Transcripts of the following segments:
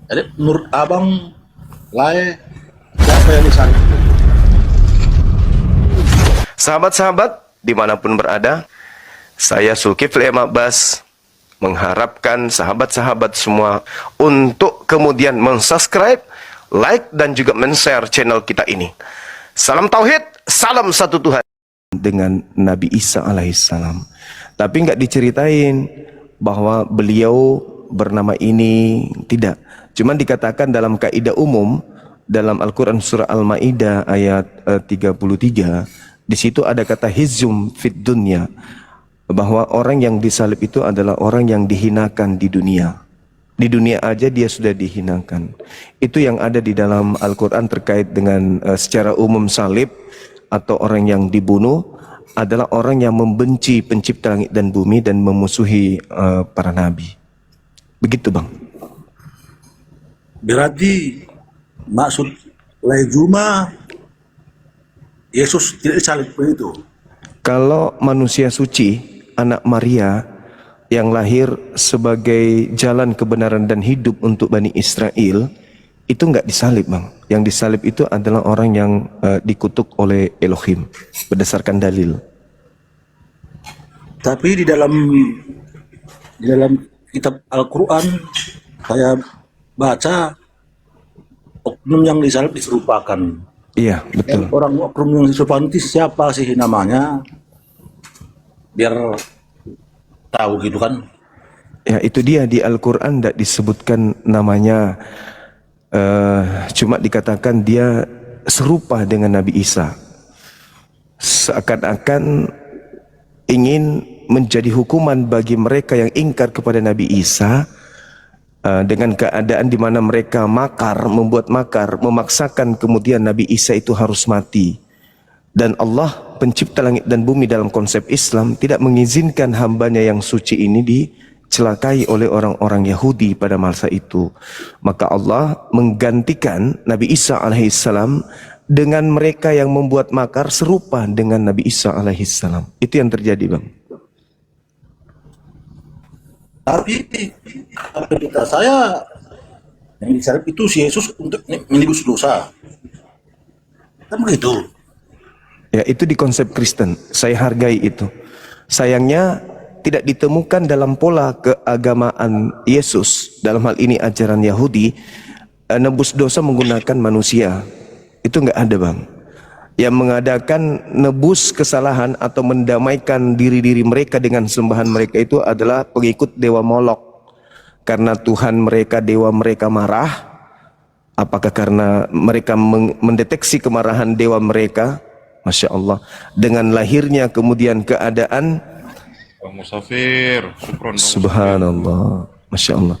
Jadi menurut abang, Lai, siapa yang disalib? Sahabat-sahabat dimanapun berada, saya Zulkifli M. Abbas mengharapkan sahabat-sahabat semua untuk kemudian mensubscribe, like, dan juga men-share channel kita ini. Salam Tauhid, salam satu Tuhan. Dengan Nabi Isa alaihissalam. Tapi nggak diceritain bahwa beliau bernama ini, tidak. Cuman dikatakan dalam kaidah umum, dalam Al-Quran surah Al-Ma'idah ayat 33, di situ ada kata hizum fid dunya, bahwa orang yang disalib itu adalah orang yang dihinakan di dunia. Di dunia aja dia sudah dihinakan. Itu yang ada di dalam Al-Quran terkait dengan secara umum salib atau orang yang dibunuh adalah orang yang membenci pencipta langit dan bumi dan memusuhi para nabi. Begitu bang. Berarti maksud Lai Juma, Yesus tidak disalib begitu. Kalau manusia suci, anak Maria yang lahir sebagai jalan kebenaran dan hidup untuk Bani Israel, itu nggak disalib bang. Yang disalib itu adalah orang yang dikutuk oleh Elohim berdasarkan dalil. Tapi di dalam kitab Al-Quran saya baca oknum yang disalib diserupakan. Iya betul. Orang oknum yang diserupakan itu siapa sih namanya? Biar tahu gitu kan. Ya itu dia, di Al-Quran tidak disebutkan namanya, cuma dikatakan dia serupa dengan Nabi Isa. Seakan-akan ingin menjadi hukuman bagi mereka yang ingkar kepada Nabi Isa, dengan keadaan di mana mereka membuat makar, memaksakan kemudian Nabi Isa itu harus mati. Dan Allah pencipta langit dan bumi dalam konsep Islam tidak mengizinkan hambanya yang suci ini dicelakai oleh orang-orang Yahudi pada masa itu. Maka Allah menggantikan Nabi Isa alaihissalam dengan mereka yang membuat makar serupa dengan Nabi Isa alaihissalam. Itu yang terjadi bang. Tapi kata saya yang disalib itu si Yesus untuk menebus dosa. Kan begitu. Ya itu di konsep Kristen, saya hargai itu. Sayangnya tidak ditemukan dalam pola keagamaan Yesus, dalam hal ini ajaran Yahudi, nebus dosa menggunakan manusia. Itu nggak ada bang. Yang mengadakan nebus kesalahan atau mendamaikan diri-diri mereka dengan sembahan mereka itu adalah pengikut dewa Molok. Karena Tuhan mereka, dewa mereka marah, apakah karena mereka mendeteksi kemarahan dewa mereka, Masya Allah, dengan lahirnya kemudian keadaan Bang Musafir, syukron Bang Subhanallah, Masya Allah,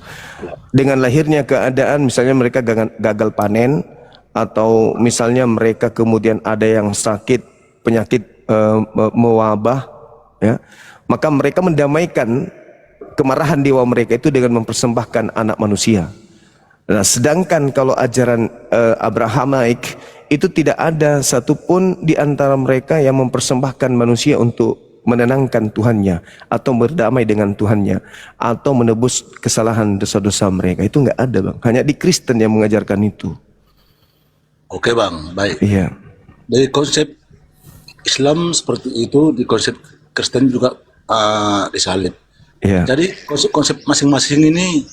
dengan lahirnya keadaan misalnya mereka gagal panen, atau misalnya mereka kemudian ada yang sakit, penyakit mewabah, ya, maka mereka mendamaikan kemarahan dewa mereka itu dengan mempersembahkan anak manusia. Nah, sedangkan kalau ajaran Abrahamaik itu tidak ada satupun di antara mereka yang mempersembahkan manusia untuk menenangkan Tuhannya atau berdamai dengan Tuhannya atau menebus kesalahan dosa-dosa mereka. Itu nggak ada bang. Hanya di Kristen yang mengajarkan itu. Oke bang, baik. Iya. Dari konsep Islam seperti itu, di konsep Kristen juga disalib. Iya. Jadi konsep masing-masing ini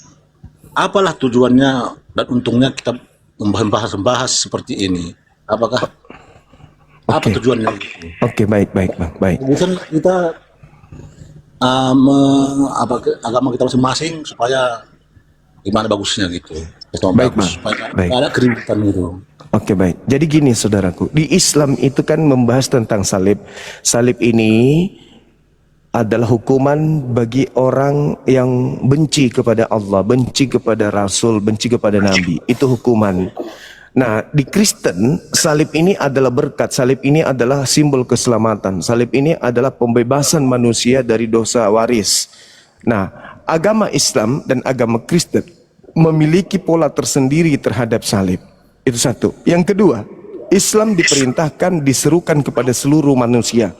apalah tujuannya dan untungnya kita membahas seperti ini? Apakah apa Oke. tujuannya? Oke, baik bang, baik. Bukan kita agama kita masing-masing supaya gimana bagusnya gitu. Baik, Bagus, Bang. supaya Baik. nggak ada keributan gitu. Oke baik. Jadi gini saudaraku, di Islam itu kan membahas tentang salib. Salib ini adalah hukuman bagi orang yang benci kepada Allah, benci kepada Rasul, benci kepada Nabi. Itu hukuman. Nah, di Kristen, salib ini adalah berkat, salib ini adalah simbol keselamatan, salib ini adalah pembebasan manusia dari dosa waris. Nah, agama Islam dan agama Kristen memiliki pola tersendiri terhadap salib. Itu satu. Yang kedua, Islam diperintahkan, diserukan kepada seluruh manusia.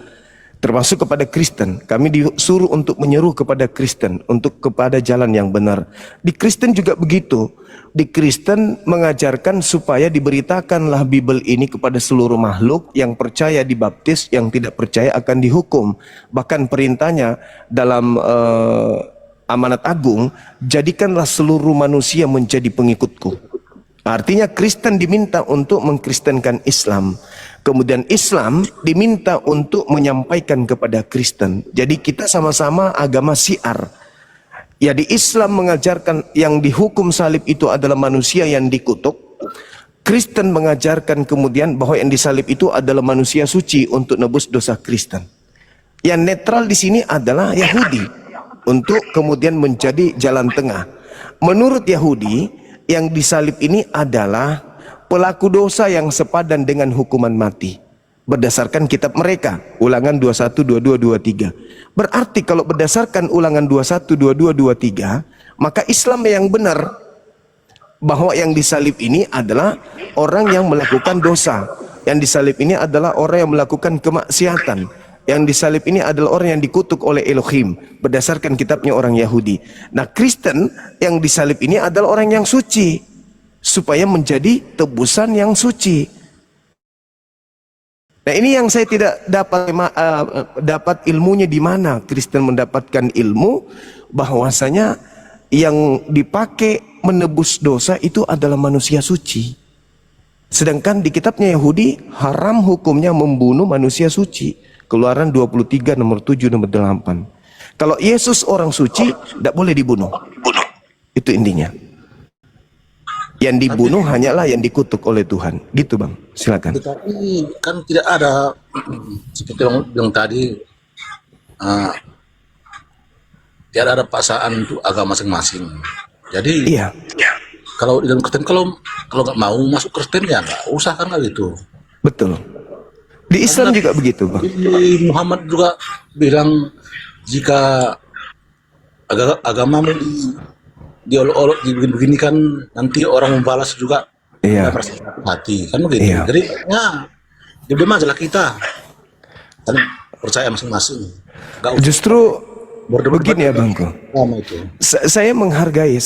termasuk kepada Kristen. Kami disuruh untuk menyeru kepada Kristen, untuk kepada jalan yang benar. Di Kristen juga begitu. Di Kristen mengajarkan supaya diberitakanlah Bible ini kepada seluruh makhluk, yang percaya dibaptis, yang tidak percaya akan dihukum. Bahkan perintahnya dalam amanat agung, jadikanlah seluruh manusia menjadi pengikutku. Artinya Kristen diminta untuk mengkristenkan Islam. Kemudian Islam diminta untuk menyampaikan kepada Kristen. Jadi kita sama-sama agama syiar. Ya, di Islam mengajarkan yang dihukum salib itu adalah manusia yang dikutuk. Kristen mengajarkan kemudian bahwa yang disalib itu adalah manusia suci untuk nebus dosa Kristen. Yang netral di sini adalah Yahudi, untuk kemudian menjadi jalan tengah. Menurut Yahudi, yang disalib ini adalah pelaku dosa yang sepadan dengan hukuman mati. Berdasarkan kitab mereka, Ulangan 21, 22, 23. Berarti kalau berdasarkan Ulangan 21, 22, 23, maka Islam yang benar bahwa yang disalib ini adalah orang yang melakukan dosa. Yang disalib ini adalah orang yang melakukan kemaksiatan. Yang disalib ini adalah orang yang dikutuk oleh Elohim berdasarkan kitabnya orang Yahudi. Nah, Kristen yang disalib ini adalah orang yang suci supaya menjadi tebusan yang suci. Nah, ini yang saya tidak dapat ilmunya di mana Kristen mendapatkan ilmu bahwasanya yang dipakai menebus dosa itu adalah manusia suci. Sedangkan di kitabnya Yahudi haram hukumnya membunuh manusia suci. Keluaran 23 nomor 7 nomor 8. Kalau Yesus orang suci tidak boleh dibunuh. Itu intinya. Yang dibunuh hanyalah yang dikutuk oleh Tuhan. Gitu Bang, silakan. Tetapi kan tidak ada seperti yang tadi, tidak ada paksaan untuk agama masing-masing. Jadi Iya. kalau di dalam Kristen, kalau nggak mau masuk Kristen ya nggak usah, kan nggak gitu. Betul. Di Islam juga begitu Bang. Di Muhammad juga bilang jika agamamu diolok-olok begini kan nanti orang membalas juga. Iya. Merasa hati kan begitu. Iya. Jadi ya diam aja lah kita. Kan percaya masing-masing. Nggak usah Justru berdebat begini ya Bangku. sama itu. Saya menghargai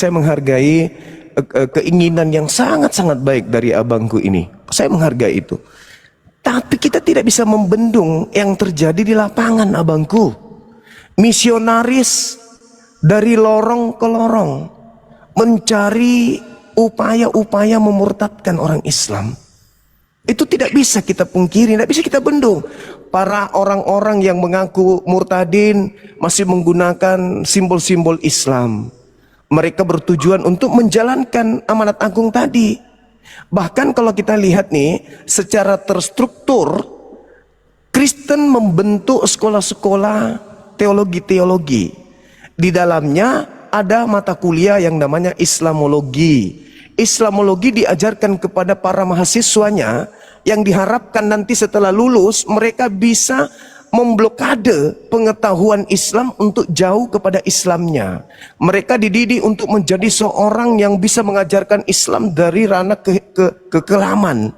keinginan yang sangat-sangat baik dari abangku ini. Saya menghargai itu. Tapi kita tidak bisa membendung yang terjadi di lapangan abangku. Misionaris dari lorong ke lorong mencari upaya-upaya memurtadkan orang Islam. Itu tidak bisa kita pungkiri, tidak bisa kita bendung. Para orang-orang yang mengaku murtadin masih menggunakan simbol-simbol Islam. Mereka bertujuan untuk menjalankan amanat agung tadi. Bahkan kalau kita lihat nih, secara terstruktur Kristen membentuk sekolah-sekolah teologi-teologi. Di dalamnya ada mata kuliah yang namanya Islamologi. Islamologi diajarkan kepada para mahasiswanya yang diharapkan nanti setelah lulus mereka bisa memblokade pengetahuan Islam untuk jauh kepada Islamnya. Mereka dididik untuk menjadi seorang yang bisa mengajarkan Islam dari ranah kekelaman.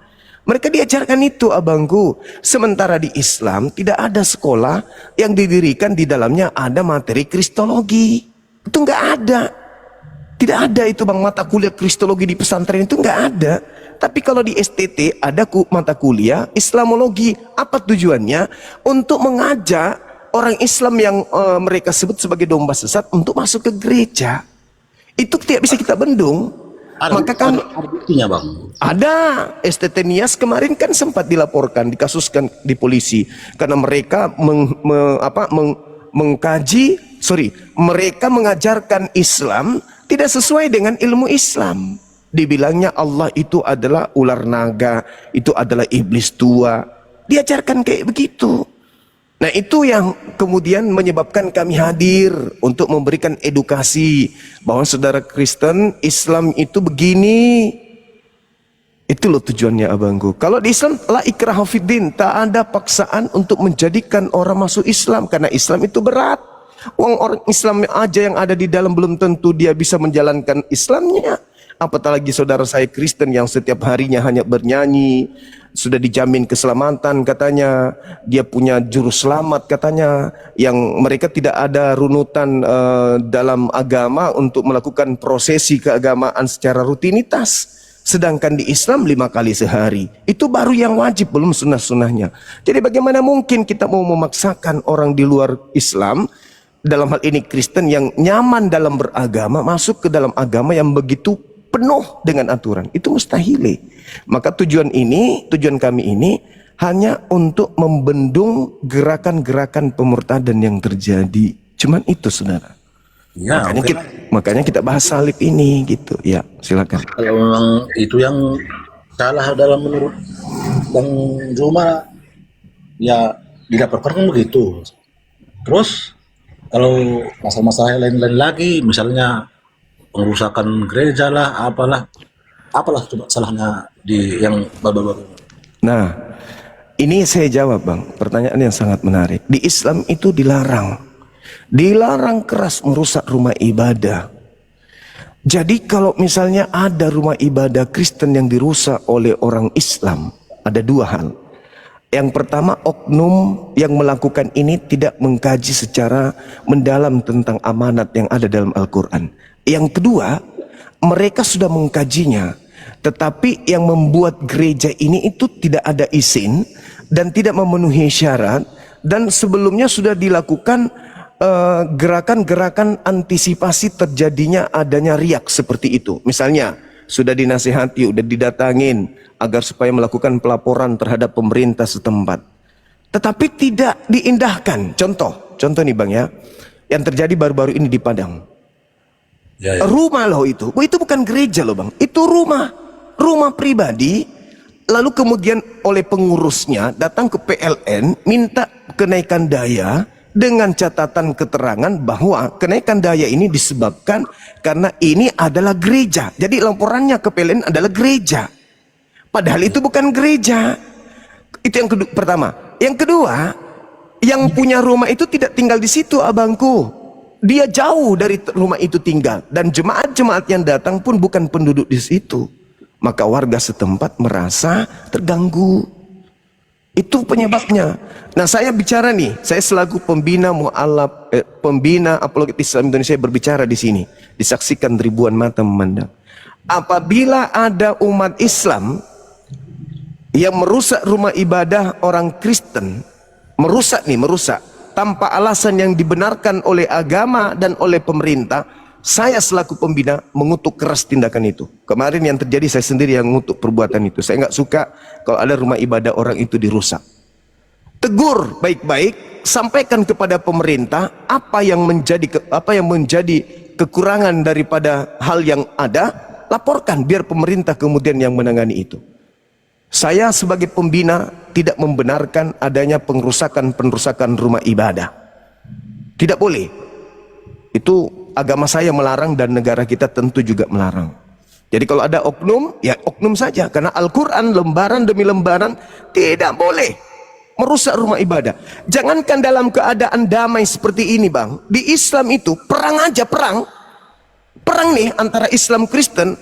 Mereka diajarkan itu abangku. Sementara di Islam tidak ada sekolah yang didirikan di dalamnya ada materi kristologi. Itu nggak ada. Tidak ada itu Bang, mata kuliah kristologi di pesantren itu nggak ada. Tapi kalau di STT ada mata kuliah Islamologi. Apa tujuannya? Untuk mengajak orang Islam yang mereka sebut sebagai domba sesat untuk masuk ke gereja. Itu tidak bisa kita bendung. Maka kan ada buktinya Bang. ada STT Nias kemarin kan sempat dilaporkan, dikasuskan di polisi karena mereka mereka mengajarkan Islam tidak sesuai dengan ilmu Islam. Dibilangnya Allah itu adalah ular naga, itu adalah iblis tua. Diajarkan kayak begitu. Nah, itu yang kemudian menyebabkan kami hadir untuk memberikan edukasi bahwa saudara Kristen, Islam itu begini. Itu loh tujuannya abangku. Kalau di Islam la ikraha fiddin, tak ada paksaan untuk menjadikan orang masuk Islam karena Islam itu berat. Orang Islam aja yang ada di dalam belum tentu dia bisa menjalankan Islamnya. Apatah lagi saudara saya Kristen yang setiap harinya hanya bernyanyi, sudah dijamin keselamatan katanya, dia punya juru selamat katanya, yang mereka tidak ada runutan dalam agama untuk melakukan prosesi keagamaan secara rutinitas. Sedangkan di Islam 5 kali sehari. Itu baru yang wajib, belum sunnah-sunnahnya. Jadi bagaimana mungkin kita mau memaksakan orang di luar Islam, dalam hal ini Kristen yang nyaman dalam beragama, masuk ke dalam agama yang begitu penuh dengan aturan. Itu mustahil. Maka tujuan kami ini hanya untuk membendung gerakan-gerakan pemurtadan yang terjadi. Cuman itu saudara. Ya, makanya kita bahas salib ini gitu. Ya, silakan. kalau memang itu yang salah dalam menurut Bang Zuma, ya dilaporkan begitu. Terus kalau masalah-masalah lain-lain lagi, misalnya pengerusakan gereja lah, apalah coba salahnya di yang baru-baru. Nah, ini saya jawab Bang, pertanyaan yang sangat menarik. Di Islam itu dilarang keras merusak rumah ibadah. Jadi kalau misalnya ada rumah ibadah Kristen yang dirusak oleh orang Islam, ada dua hal. Yang pertama, oknum yang melakukan ini tidak mengkaji secara mendalam tentang amanat yang ada dalam Al-Quran. Yang kedua, mereka sudah mengkajinya, tetapi yang membuat gereja ini itu tidak ada izin dan tidak memenuhi syarat, dan sebelumnya sudah dilakukan gerakan-gerakan antisipasi terjadinya adanya riak seperti itu. Misalnya sudah dinasihati, sudah didatangin agar supaya melakukan pelaporan terhadap pemerintah setempat, tetapi tidak diindahkan. Contoh nih Bang ya, yang terjadi baru-baru ini di Padang. Ya. Rumah loh itu bukan gereja loh Bang, itu rumah pribadi. Lalu kemudian oleh pengurusnya datang ke PLN minta kenaikan daya, dengan catatan keterangan bahwa kenaikan daya ini disebabkan karena ini adalah gereja. Jadi laporannya ke PLN adalah gereja, padahal itu bukan gereja. Itu yang pertama. Yang kedua, yang punya rumah itu tidak tinggal di situ abangku, dia jauh dari rumah itu tinggal, dan jemaat-jemaat yang datang pun bukan penduduk di situ. Maka warga setempat merasa terganggu. Itu penyebabnya. Nah, saya bicara nih, saya selaku pembina pembina apologet Islam Indonesia berbicara di sini, disaksikan ribuan mata memandang. Apabila ada umat Islam yang merusak rumah ibadah orang Kristen, merusak tanpa alasan yang dibenarkan oleh agama dan oleh pemerintah, saya selaku pembina mengutuk keras tindakan itu. Kemarin yang terjadi saya sendiri yang mengutuk perbuatan itu. Saya nggak suka kalau ada rumah ibadah orang itu dirusak. Tegur baik-baik, sampaikan kepada pemerintah apa yang menjadi kekurangan daripada hal yang ada, laporkan biar pemerintah kemudian yang menangani itu. Saya sebagai pembina tidak membenarkan adanya pengerusakan rumah ibadah. Tidak boleh. Itu agama saya melarang dan negara kita tentu juga melarang. Jadi kalau ada oknum, ya oknum saja. Karena Al-Quran lembaran demi lembaran tidak boleh merusak rumah ibadah. Jangankan dalam keadaan damai seperti ini Bang, di Islam itu perang aja, perang nih antara Islam Kristen.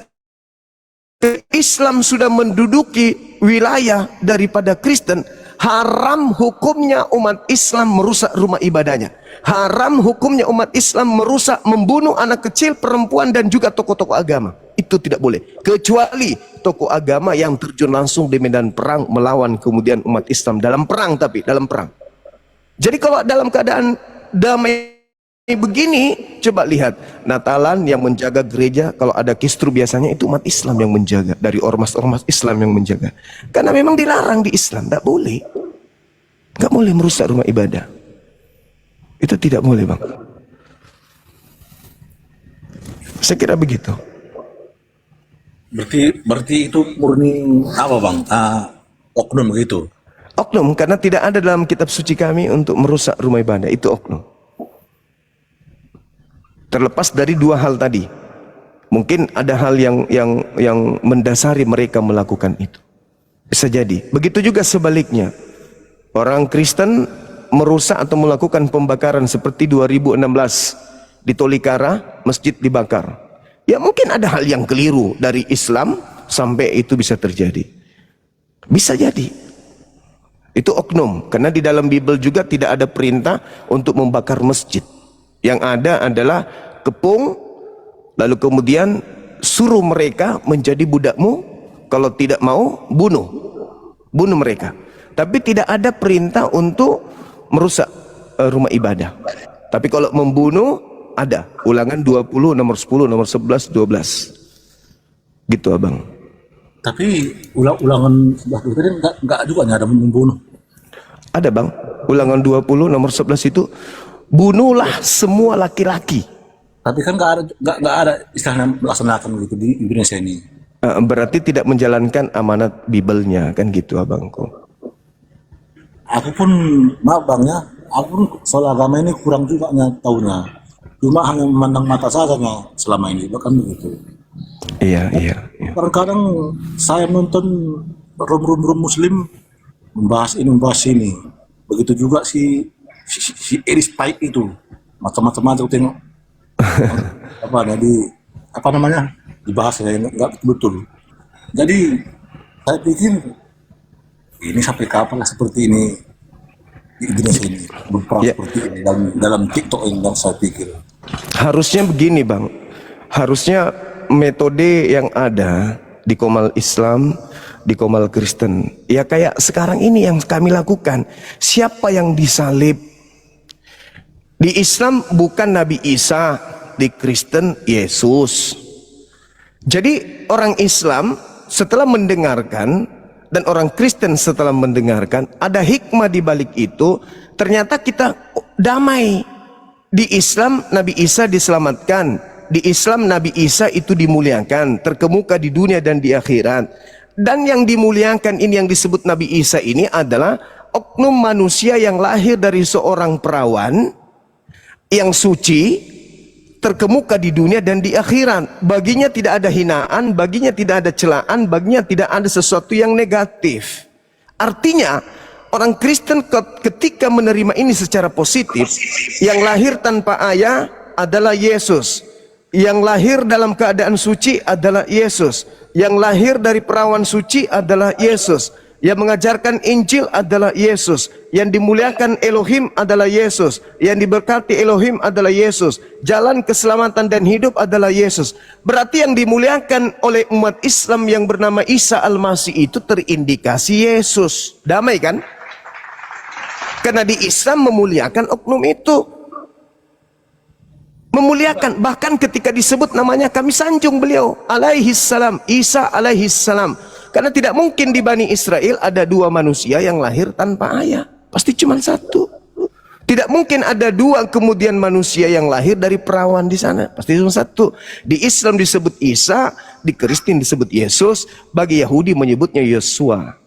Islam sudah menduduki wilayah daripada Kristen, haram hukumnya umat Islam merusak rumah ibadahnya. Haram hukumnya umat Islam merusak, membunuh anak kecil, perempuan, dan juga tokoh-tokoh agama. Itu tidak boleh, kecuali tokoh agama yang terjun langsung di medan perang melawan kemudian umat Islam dalam perang. Jadi kalau dalam keadaan damai begini, coba lihat Natalan yang menjaga gereja, kalau ada kistru biasanya itu umat Islam yang menjaga, dari ormas-ormas Islam yang menjaga. Karena memang dilarang di Islam, nggak boleh merusak rumah ibadah. Itu tidak boleh Bang. Saya kira begitu. Berarti itu murni apa Bang? Oknum begitu. Oknum, karena tidak ada dalam kitab suci kami untuk merusak rumah ibadah. Itu oknum. Terlepas dari dua hal tadi, mungkin ada hal yang mendasari mereka melakukan itu. Bisa jadi. Begitu juga sebaliknya. Orang Kristen merusak atau melakukan pembakaran seperti 2016 di Tolikara, masjid dibakar. Ya mungkin ada hal yang keliru dari Islam sampai itu bisa terjadi. Bisa jadi. Itu oknum. Karena di dalam Bible juga tidak ada perintah untuk membakar masjid. Yang ada adalah kepung, lalu kemudian suruh mereka menjadi budakmu. Kalau tidak mau, bunuh mereka. Tapi tidak ada perintah untuk merusak rumah ibadah. Tapi kalau membunuh, ada. Ulangan 20, nomor 10, nomor 11, 12. Gitu abang. Tapi ulangan 11 tadi enggak juga ada membunuh. Ada bang. Ulangan 20, nomor 11 itu, bunuhlah semua laki-laki. Tapi kan enggak ada istilahnya melaksanakan gitu di Indonesia ini. Berarti tidak menjalankan amanat Bible-nya, kan gitu abangku. Aku pun, maaf bang ya, aku pun soal agama ini kurang juga tahunya. Cuma hanya memandang mata saja selama ini, bahkan begitu. Iya. Kadang-kadang saya nonton rum muslim membahas ini. Begitu juga si Eris Paik itu, macam-macam aja aku tengok. Apa namanya dibahas ya, nggak betul. Jadi saya pikir ini sampai kapan lah seperti ini di Indonesia ini berperang seperti ini dalam TikTok ini, yang saya pikir. Harusnya begini bang, harusnya metode yang ada di Komal Islam, di Komal Kristen, ya kayak sekarang ini yang kami lakukan. Siapa yang disalib? Di Islam bukan Nabi Isa, di Kristen Yesus. Jadi orang Islam setelah mendengarkan dan orang Kristen setelah mendengarkan, ada hikmah di balik itu. Ternyata kita damai. Di Islam Nabi Isa diselamatkan, di Islam Nabi Isa itu dimuliakan, terkemuka di dunia dan di akhirat. Dan yang dimuliakan ini, yang disebut Nabi Isa ini adalah oknum manusia yang lahir dari seorang perawan yang suci, terkemuka di dunia dan di akhirat. Baginya tidak ada hinaan, baginya tidak ada celaan, baginya tidak ada sesuatu yang negatif. Artinya orang Kristen ketika menerima ini secara positif, yang lahir tanpa ayah adalah Yesus, yang lahir dalam keadaan suci adalah Yesus, yang lahir dari perawan suci adalah Yesus, yang mengajarkan Injil adalah Yesus, yang dimuliakan Elohim adalah Yesus, yang diberkati Elohim adalah Yesus, jalan keselamatan dan hidup adalah Yesus. Berarti yang dimuliakan oleh umat Islam yang bernama Isa Al-Masih itu terindikasi Yesus. Damai kan? Karena di Islam memuliakan oknum itu. Memuliakan, bahkan ketika disebut namanya kami sanjung beliau alaihissalam, Isa alaihissalam. Karena tidak mungkin di Bani Israel ada dua manusia yang lahir tanpa ayah. Pasti cuma satu. Tidak mungkin ada dua kemudian manusia yang lahir dari perawan di sana. Pasti cuma satu. Di Islam disebut Isa, di Kristen disebut Yesus, bagi Yahudi menyebutnya Yosua.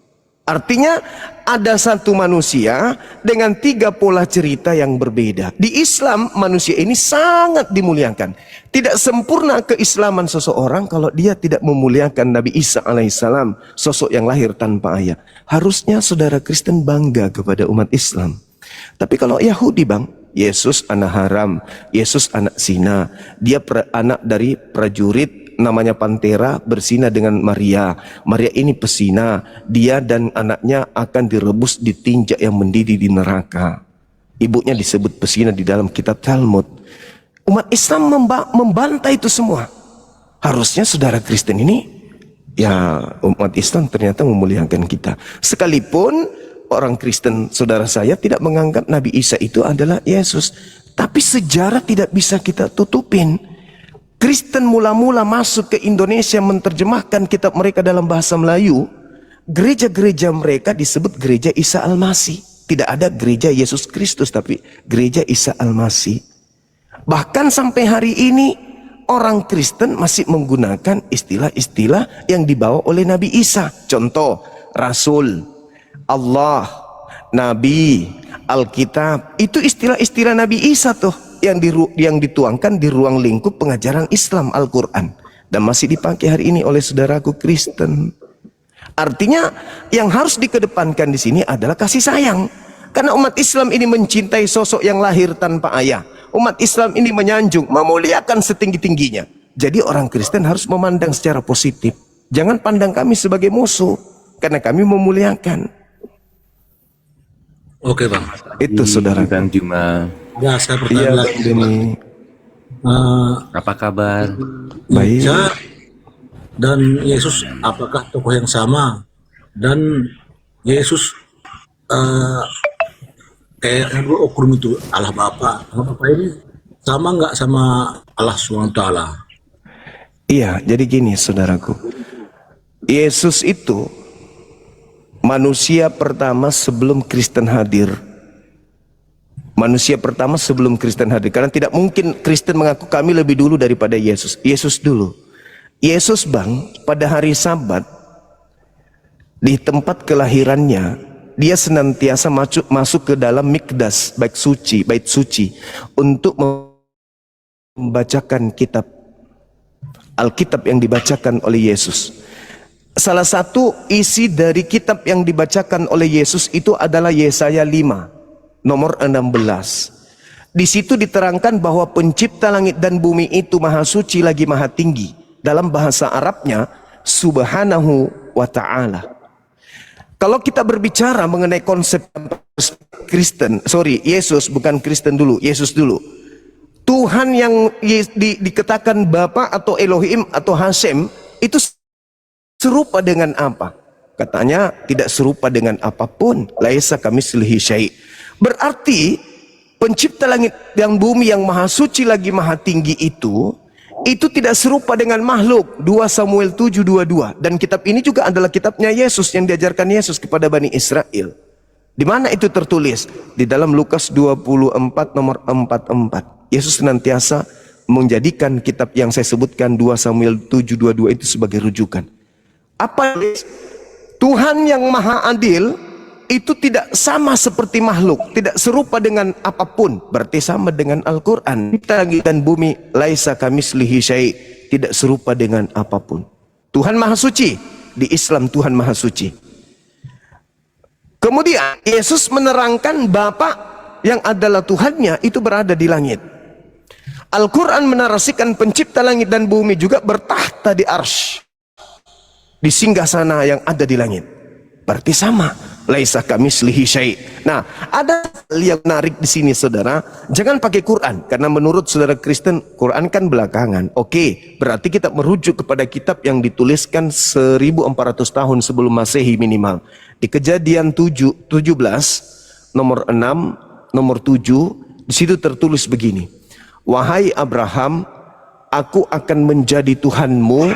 Artinya ada satu manusia dengan tiga pola cerita yang berbeda. Di Islam manusia ini sangat dimuliakan. Tidak sempurna keislaman seseorang kalau dia tidak memuliakan Nabi Isa alaihissalam, sosok yang lahir tanpa ayah. Harusnya saudara Kristen bangga kepada umat Islam. Tapi kalau Yahudi bang, Yesus anak haram, Yesus anak zina, dia anak dari prajurit namanya Pantera, berzina dengan Maria. Maria ini pesina, dia dan anaknya akan direbus, ditinjak yang mendidih di neraka. Ibunya disebut pesina di dalam kitab Talmud. Umat Islam membantai itu semua. Harusnya saudara Kristen ini, ya umat Islam ternyata memuliakan kita. Sekalipun orang Kristen saudara saya tidak menganggap Nabi Isa itu adalah Yesus, tapi sejarah tidak bisa kita tutupin. Kristen mula-mula masuk ke Indonesia menerjemahkan kitab mereka dalam bahasa Melayu. Gereja-gereja mereka disebut gereja Isa Al-Masih. Tidak ada gereja Yesus Kristus, tapi gereja Isa Al-Masih. Bahkan sampai hari ini orang Kristen masih menggunakan istilah-istilah yang dibawa oleh Nabi Isa. Contoh, Rasul, Allah, Nabi, Alkitab. Itu istilah-istilah Nabi Isa tuh. Yang dituangkan di ruang lingkup pengajaran Islam Al-Quran, dan masih dipakai hari ini oleh saudaraku Kristen. Artinya yang harus dikedepankan di sini adalah kasih sayang, karena umat Islam ini mencintai sosok yang lahir tanpa ayah. Umat Islam ini menyanjung, memuliakan setinggi-tingginya. Jadi orang Kristen harus memandang secara positif. Jangan pandang kami sebagai musuh, karena kami memuliakan. Oke bang. Itu saudara. Bang Juma, Ya saya Iya bertanya Bang lagi. Denny. apa kabar? Baik. Isa dan Yesus apakah tokoh yang sama? Dan Yesus kayak yang dua oknum itu Allah Bapa. Allah Bapa ini sama nggak sama Allah SWT? Iya, jadi gini saudaraku. Yesus itu manusia pertama sebelum Kristen hadir. Manusia pertama sebelum Kristen hadir. Karena tidak mungkin Kristen mengaku kami lebih dulu daripada Yesus. Yesus dulu. Yesus bang, pada hari Sabat, di tempat kelahirannya, dia senantiasa masuk ke dalam mikdas, bait suci, untuk membacakan kitab Alkitab yang dibacakan oleh Yesus. Salah satu isi dari kitab yang dibacakan oleh Yesus itu adalah Yesaya 5, nomor 16. Di situ diterangkan bahwa pencipta langit dan bumi itu maha suci lagi maha tinggi. Dalam bahasa Arabnya, Subhanahu wa ta'ala. Kalau kita berbicara mengenai konsep Kristen, Yesus, bukan Kristen dulu, Yesus dulu. Tuhan yang dikatakan Bapa atau Elohim atau Hashem itu serupa dengan apa? Katanya tidak serupa dengan apapun. Laisa kamitslihi syai'. Berarti pencipta langit dan bumi yang maha suci lagi maha tinggi itu tidak serupa dengan makhluk. 2 Samuel 7:22. Dan kitab ini juga adalah kitabnya Yesus yang diajarkan Yesus kepada Bani Israel. Di mana itu tertulis? Di dalam Lukas 24 nomor 44. Yesus senantiasa menjadikan kitab yang saya sebutkan 2 Samuel 7:22 itu sebagai rujukan. Apa? Tuhan yang maha adil itu tidak sama seperti makhluk, tidak serupa dengan apapun. Berarti sama dengan Al-Quran. Langit dan bumi, laisa kamitslihi syai', tidak serupa dengan apapun. Tuhan maha suci. Di Islam Tuhan maha suci. Kemudian Yesus menerangkan Bapa yang adalah Tuhannya itu berada di langit. Al-Quran menarasikan pencipta langit dan bumi juga bertahta di arsy, di singgasana yang ada di langit. Berarti sama. Laisa kamitslihi syai'. Nah, ada hal yang menarik di sini saudara. Jangan pakai Quran, karena menurut saudara Kristen Quran kan belakangan. Oke, berarti kita merujuk kepada kitab yang dituliskan 1400 tahun sebelum Masehi minimal. Di Kejadian 17 nomor 6 nomor 7 di situ tertulis begini. Wahai Abraham, aku akan menjadi Tuhanmu,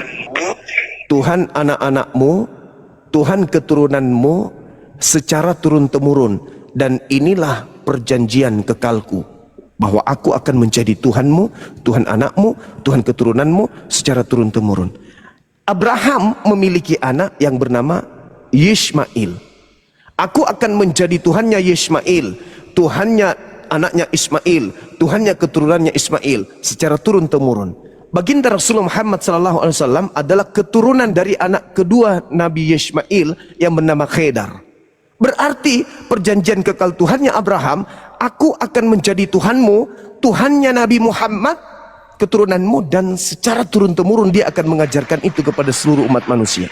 Tuhan anak-anakmu, Tuhan keturunanmu secara turun-temurun, dan inilah perjanjian kekalku, bahwa aku akan menjadi Tuhanmu, Tuhan anakmu, Tuhan keturunanmu secara turun-temurun. Abraham memiliki anak yang bernama Yishmael. Aku akan menjadi Tuhannya Yishmael, Tuhannya anaknya Ismail, Tuhannya keturunannya Ismail secara turun-temurun. Baginda Rasulullah Muhammad SAW adalah keturunan dari anak kedua Nabi Yishmael yang bernama Khedar. Berarti perjanjian kekal Tuhannya Abraham, aku akan menjadi Tuhanmu, Tuhannya Nabi Muhammad, keturunanmu, dan secara turun-temurun dia akan mengajarkan itu kepada seluruh umat manusia.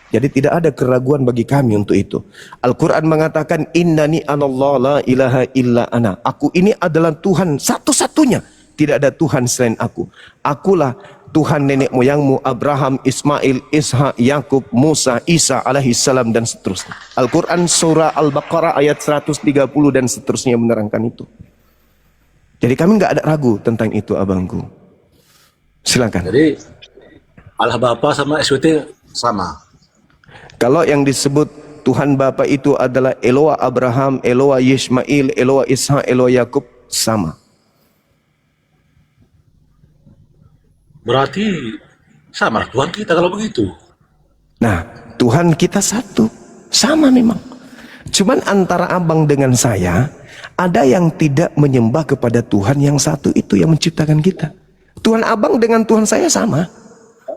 Jadi tidak ada keraguan bagi kami untuk itu. Al-Quran mengatakan, Innani anallah la ilaha illa ana. Aku ini adalah Tuhan satu-satunya. Tidak ada Tuhan selain aku. Akulah Tuhan nenek moyangmu Abraham, Ismail, Ishak, Yakub, Musa, Isa alaihi salam, dan seterusnya. Al-Quran surah Al-Baqarah ayat 130 dan seterusnya menerangkan itu. Jadi kami nggak ada ragu tentang itu abangku. Silakan. Jadi Allah Bapa sama SWT sama. Kalau yang disebut Tuhan Bapa itu adalah Eloah Abraham, Eloah Yishmael, Eloah Ishak, Eloah Yakub, sama. Berarti sama Tuhan kita kalau begitu. Nah, Tuhan kita satu, sama memang. Cuman antara abang dengan saya, ada yang tidak menyembah kepada Tuhan yang satu itu yang menciptakan kita. Tuhan abang dengan Tuhan saya sama.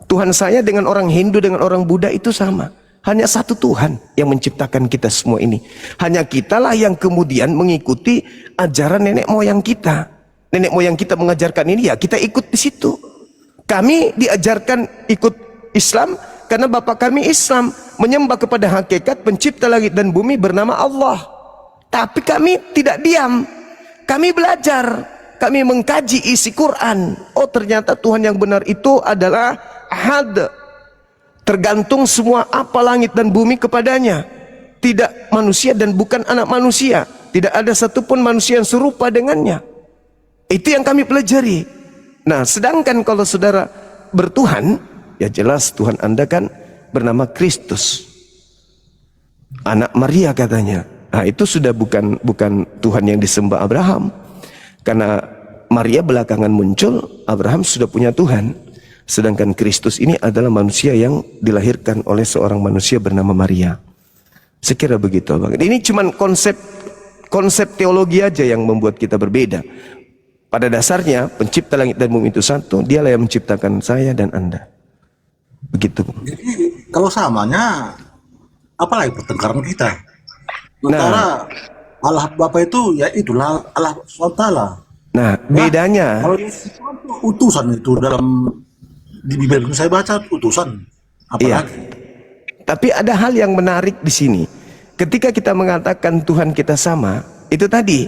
Tuhan saya dengan orang Hindu, dengan orang Buddha itu sama. Hanya satu Tuhan yang menciptakan kita semua ini. Hanya kitalah yang kemudian mengikuti ajaran nenek moyang kita. Nenek moyang kita mengajarkan ini, ya kita ikut di situ. Kami diajarkan ikut Islam karena bapak kami Islam, menyembah kepada hakikat pencipta langit dan bumi bernama Allah. Tapi kami tidak diam, kami belajar, kami mengkaji isi Quran. Oh, ternyata Tuhan yang benar itu adalah Ahad, tergantung semua apa langit dan bumi kepadanya, tidak manusia dan bukan anak manusia, tidak ada satupun manusia yang serupa dengannya. Itu yang kami pelajari. Nah, sedangkan kalau saudara bertuhan, ya jelas Tuhan Anda kan bernama Kristus, anak Maria katanya. Nah, itu sudah bukan Tuhan yang disembah Abraham. Karena Maria belakangan muncul, Abraham sudah punya Tuhan. Sedangkan Kristus ini adalah manusia yang dilahirkan oleh seorang manusia bernama Maria. Sekira begitu, Bang. Ini cuma konsep teologi aja yang membuat kita berbeda. Pada dasarnya pencipta langit dan bumi itu satu, dialah yang menciptakan saya dan Anda. Begitu. Jadi kalau samanya, apalagi pertengkaran kita? Sementara Allah Bapa itu ya itulah Allah SWT. Nah, bedanya. Kalau Yesus itu utusan itu dalam di Bible saya baca utusan. Iya. Apalagi? Tapi ada hal yang menarik di sini. Ketika kita mengatakan Tuhan kita sama, itu tadi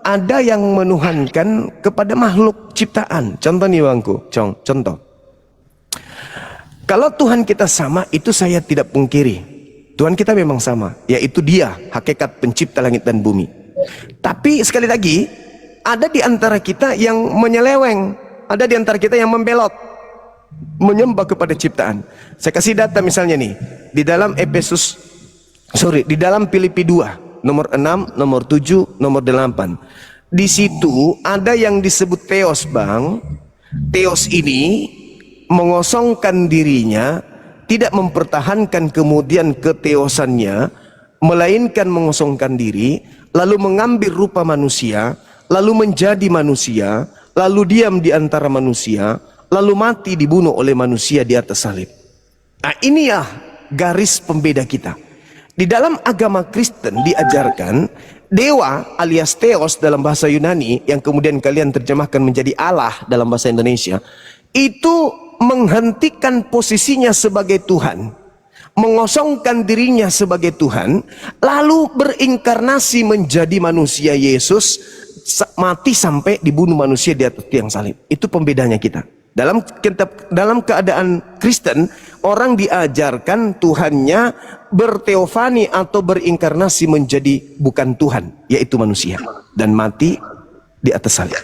ada yang menuhankan kepada makhluk ciptaan. Contoh nih Bangku, contoh. Kalau Tuhan kita sama, itu saya tidak pungkiri. Tuhan kita memang sama, yaitu Dia, hakikat pencipta langit dan bumi. Tapi sekali lagi, ada di antara kita yang menyeleweng, ada di antara kita yang membelot, menyembah kepada ciptaan. Saya kasih data misalnya nih, di dalam di dalam Filipi 2. Nomor 6, nomor 7, nomor 8. Di situ ada yang disebut Theos, Bang. Theos ini mengosongkan dirinya, tidak mempertahankan kemudian keteosannya, melainkan mengosongkan diri, lalu mengambil rupa manusia, lalu menjadi manusia, lalu diam di antara manusia, lalu mati dibunuh oleh manusia di atas salib. Nah, ini ya garis pembeda kita. Di dalam agama Kristen diajarkan dewa alias Theos dalam bahasa Yunani, yang kemudian kalian terjemahkan menjadi Allah dalam bahasa Indonesia, itu menghentikan posisinya sebagai Tuhan, mengosongkan dirinya sebagai Tuhan, lalu berinkarnasi menjadi manusia. Yesus mati sampai dibunuh manusia di atas tiang salib. Itu pembedanya kita. Dalam keadaan Kristen, orang diajarkan Tuhannya berteofani atau berinkarnasi menjadi bukan Tuhan, yaitu manusia, dan mati di atas salib.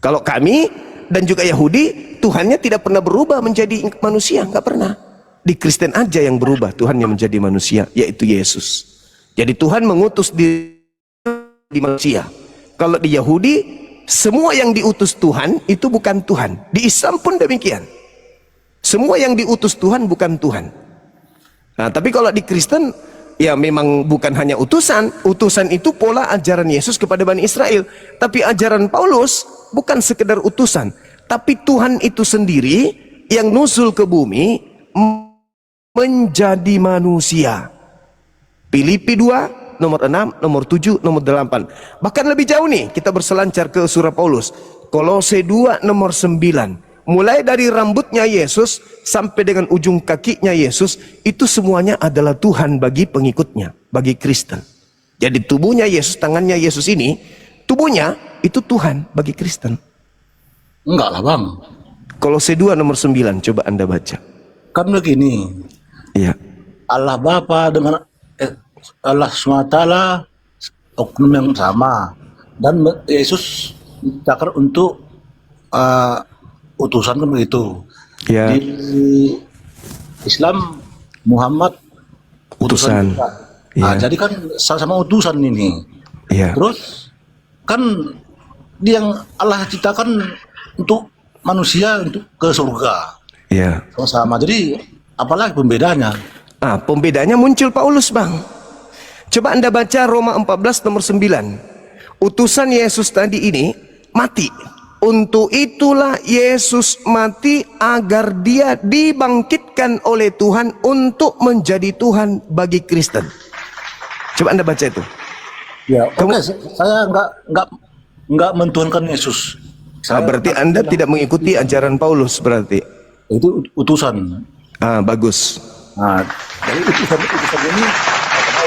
Kalau kami dan juga Yahudi, Tuhannya tidak pernah berubah menjadi manusia, nggak pernah. Di Kristen aja yang berubah Tuhannya menjadi manusia, yaitu Yesus. Jadi Tuhan mengutus di manusia. Kalau di Yahudi, semua yang diutus Tuhan itu bukan Tuhan. Di Islam pun demikian. Semua yang diutus Tuhan bukan Tuhan. Nah, tapi kalau di Kristen, ya memang bukan hanya utusan. Utusan itu pola ajaran Yesus kepada Bani Israel. Tapi ajaran Paulus bukan sekedar utusan, tapi Tuhan itu sendiri yang nusul ke bumi menjadi manusia. Filipi 2 nomor 6, nomor 7, nomor 8. Bahkan lebih jauh nih, kita berselancar ke surat Paulus. Kolose 2 nomor 9. Mulai dari rambutnya Yesus sampai dengan ujung kakinya Yesus, itu semuanya adalah Tuhan bagi pengikutnya, bagi Kristen. Jadi tubuhnya Yesus, tangannya Yesus ini, tubuhnya itu Tuhan bagi Kristen. Enggak lah, Bang. Kolose 2 nomor 9, coba Anda baca. Kan begini, Iya. Allah Bapa dengan Allah SWT oknum yang sama, dan Yesus dicakar untuk utusan kan begitu. Ya. Di Islam Muhammad Utusan. juga. Ya. Nah, jadi kan sama-sama utusan ini. Iya. Terus kan dia yang Allah ciptakan untuk manusia untuk ke surga. Iya. Sama-sama. Jadi apalagi pembedanya? Ah, pembedanya muncul Paulus, Bang. Coba Anda baca Roma 14 nomor 9. Utusan Yesus tadi ini mati. Untuk itulah Yesus mati agar dia dibangkitkan oleh Tuhan untuk menjadi Tuhan bagi Kristen. Coba Anda baca itu. Ya, oke. Saya nggak mentuhankan Yesus. Berarti Anda tidak mengikuti ajaran Paulus berarti. itu utusan. Bagus. Nah, jadi utusan ini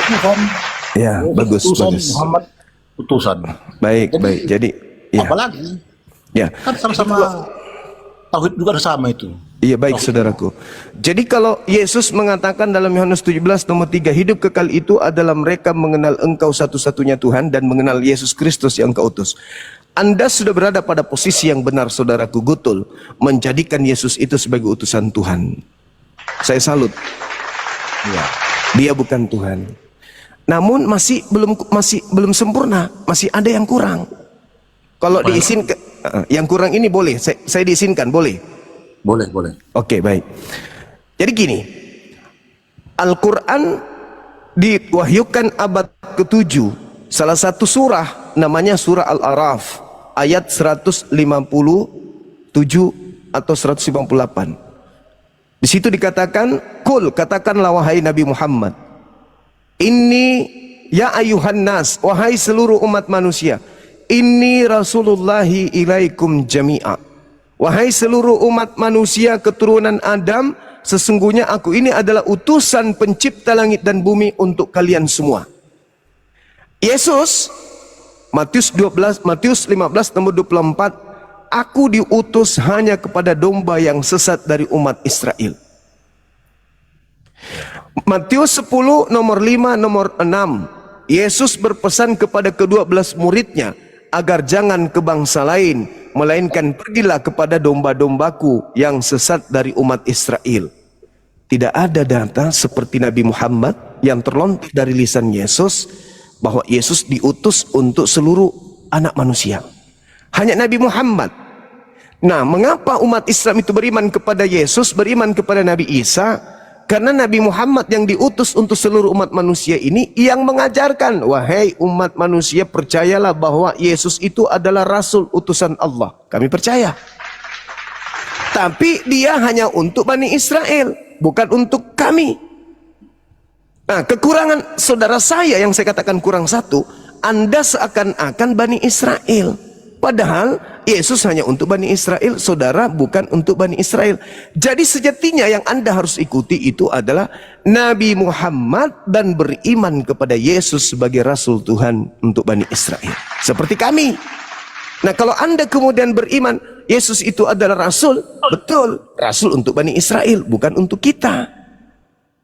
utusan. Ya, bagus, Utusan bagus. Muhammad utusan. Baik, baik. Jadi, ya. Apalagi Ya. kan sama-sama tauhid juga sama itu. Iya, baik saudaraku. Jadi kalau Yesus mengatakan dalam Yohanes 17 nomor 3, hidup kekal itu adalah mereka mengenal Engkau satu-satunya Tuhan dan mengenal Yesus Kristus yang Engkau utus. Anda sudah berada pada posisi yang benar saudaraku, Gutul, menjadikan Yesus itu sebagai utusan Tuhan. Saya salut. Iya. Dia bukan Tuhan. Namun masih belum sempurna, masih ada yang kurang. Kalau diizinkan, yang kurang ini boleh, saya diizinkan, boleh. Boleh. Oke, baik. Jadi gini, Al-Quran diwahyukan abad ke-7. Salah satu surah namanya surah Al-A'raf, ayat 157 atau 158. Di situ dikatakan, "Qul, katakanlah wahai Nabi Muhammad, inni ya ayuhan nas, wahai seluruh umat manusia, inni rasulullahi ilaikum jami'a." Wahai seluruh umat manusia keturunan Adam, sesungguhnya aku ini adalah utusan pencipta langit dan bumi untuk kalian semua. Yesus, Matius 15 nomor 24, aku diutus hanya kepada domba yang sesat dari umat Israel. Matius 10 nomor 5 nomor 6, Yesus berpesan kepada ke-12 muridnya agar jangan ke bangsa lain, melainkan pergilah kepada domba-dombaku yang sesat dari umat Israel. Tidak ada data seperti Nabi Muhammad yang terlontar dari lisan Yesus bahwa Yesus diutus untuk seluruh anak manusia. Hanya Nabi Muhammad. Nah, mengapa umat Islam itu beriman kepada Yesus, beriman kepada Nabi Isa? Karena Nabi Muhammad yang diutus untuk seluruh umat manusia ini yang mengajarkan, wahai umat manusia, percayalah bahwa Yesus itu adalah Rasul utusan Allah. Kami percaya. Tapi dia hanya untuk Bani Israel, bukan untuk kami. Nah, kekurangan saudara saya yang saya katakan kurang satu, Anda seakan-akan Bani Israel. Padahal Yesus hanya untuk Bani Israel, saudara bukan untuk Bani Israel. Jadi sejatinya yang Anda harus ikuti itu adalah Nabi Muhammad dan beriman kepada Yesus sebagai Rasul Tuhan untuk Bani Israel. Seperti kami. Nah, kalau Anda kemudian beriman Yesus itu adalah Rasul, betul, Rasul untuk Bani Israel, bukan untuk kita.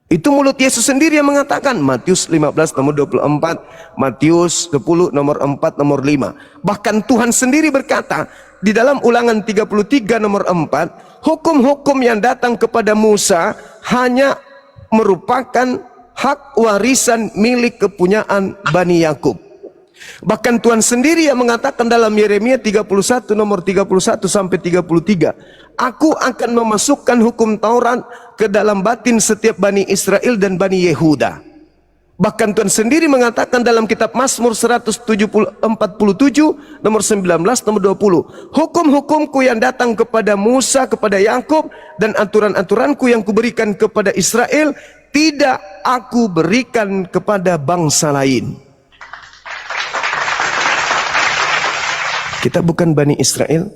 Itu mulut Yesus sendiri yang mengatakan, Matius 15 nomor 24, Matius 10 nomor 4 nomor 5. Bahkan Tuhan sendiri berkata di dalam Ulangan 33 nomor 4, hukum-hukum yang datang kepada Musa hanya merupakan hak warisan milik kepunyaan Bani Yakub. Bahkan Tuhan sendiri yang mengatakan dalam Yeremia 31 nomor 31 sampai 33, aku akan memasukkan hukum Taurat ke dalam batin setiap Bani Israel dan Bani Yehuda. Bahkan Tuhan sendiri mengatakan dalam kitab Mazmur 147 nomor 19 nomor 20, hukum-hukumku yang datang kepada Musa, kepada Yakub, dan aturan-aturanku yang kuberikan kepada Israel tidak aku berikan kepada bangsa lain. Kita bukan Bani Israel,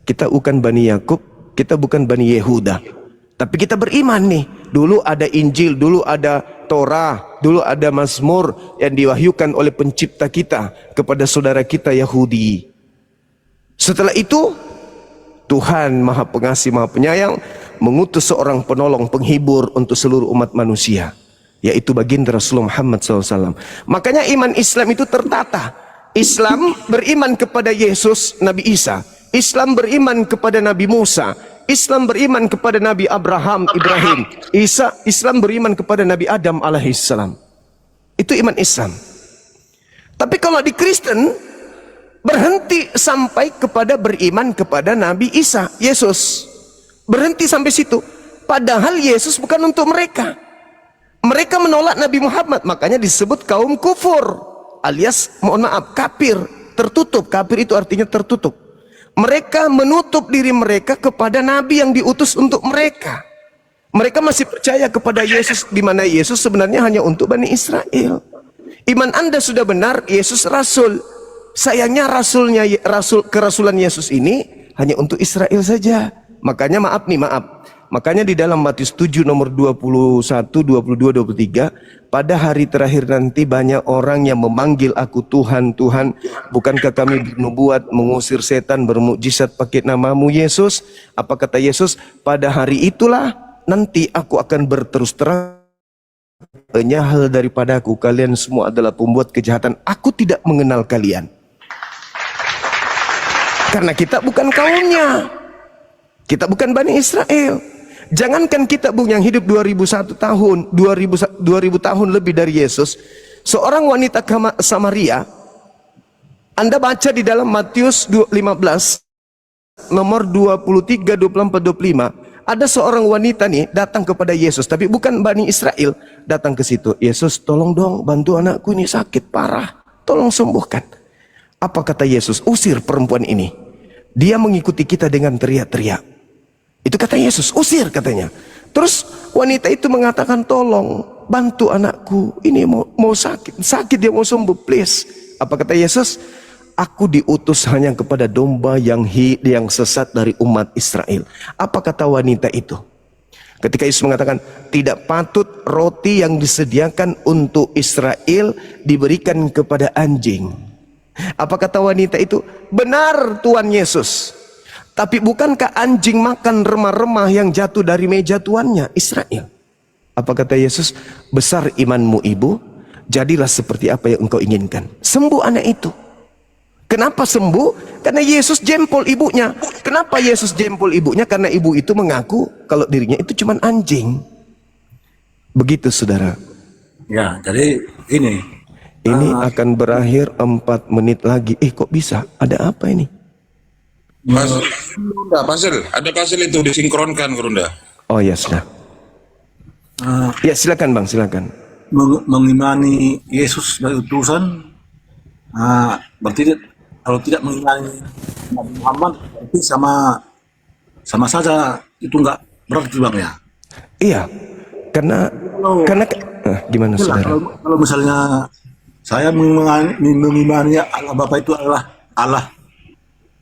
kita bukan Bani Yakub, kita bukan Bani Yehuda. Tapi kita beriman nih, dulu ada Injil, dulu ada Torah, dulu ada Mazmur yang diwahyukan oleh pencipta kita kepada saudara kita Yahudi. Setelah itu, Tuhan Maha Pengasih, Maha Penyayang mengutus seorang penolong, penghibur untuk seluruh umat manusia, yaitu baginda Rasulullah Muhammad SAW. Makanya iman Islam itu tertata. Islam beriman kepada Yesus, Nabi Isa. Islam beriman kepada Nabi Musa. Islam beriman kepada Nabi Ibrahim. Islam beriman kepada Nabi Adam alaihissalam. Itu iman Islam. Tapi kalau di Kristen berhenti sampai kepada beriman kepada Nabi Isa, Yesus. Berhenti sampai situ. Padahal Yesus bukan untuk mereka. Mereka menolak Nabi Muhammad, makanya disebut kaum kufur. Alias, mohon maaf, kafir, tertutup. Kafir itu artinya tertutup. Mereka menutup diri mereka kepada Nabi yang diutus untuk mereka. Mereka masih percaya kepada Yesus, di mana Yesus sebenarnya hanya untuk Bani Israel. Iman Anda sudah benar, Yesus Rasul. Sayangnya kerasulan Yesus ini hanya untuk Israel saja. Makanya Makanya di dalam Matius 7 nomor 21, 22, 23, pada hari terakhir nanti banyak orang yang memanggil aku Tuhan, Tuhan, bukankah kami bernubuat, mengusir setan, bermukjizat pakai namamu Yesus? Apa kata Yesus? Pada hari itulah nanti aku akan berterus terang, penyahal daripadaku, kalian semua adalah pembuat kejahatan, aku tidak mengenal kalian. Karena kita bukan kaumnya, kita bukan Bani Israel. Jangankan kita Bung yang hidup 2001 tahun, 2000 tahun lebih dari Yesus, seorang wanita Samaria, Anda baca di dalam Matius 15 nomor 23, 24, 25, ada seorang wanita nih datang kepada Yesus, tapi bukan Bani Israel, datang ke situ. Yesus, tolong dong bantu anakku ini sakit parah, tolong sembuhkan. Apa kata Yesus? Usir perempuan ini. Dia mengikuti kita dengan teriak-teriak. Itu kata Yesus, usir katanya. Terus wanita itu mengatakan, tolong bantu anakku, ini mau sakit dia mau sembuh, please. Apa kata Yesus? Aku diutus hanya kepada domba yang sesat dari umat Israel. Apa kata wanita itu? Ketika Yesus mengatakan, tidak patut roti yang disediakan untuk Israel diberikan kepada anjing. Apa kata wanita itu? Benar Tuhan Yesus. Tapi bukankah anjing makan remah-remah yang jatuh dari meja tuannya, Israel? Apa kata Yesus? Besar imanmu ibu, jadilah seperti apa yang engkau inginkan. Sembuh anak itu. Kenapa sembuh? Karena Yesus jempol ibunya. Kenapa Yesus jempol ibunya? Karena ibu itu mengaku kalau dirinya itu cuma anjing. Begitu saudara. Ya, jadi ini. Ini akan berakhir 4 menit lagi. Kok bisa? Ada apa ini? Pasal, ada pasal itu disinkronkan Gerunda. Oh ya sudah. Ya silakan Bang, silakan. Mengimani Yesus sebagai utusan, berarti kalau tidak mengimani Nabi Muhammad, berarti sama saja itu enggak berarti Bang ya. Iya, karena gimana saudara? Kalau misalnya saya mengimani Allah Bapa itu adalah Allah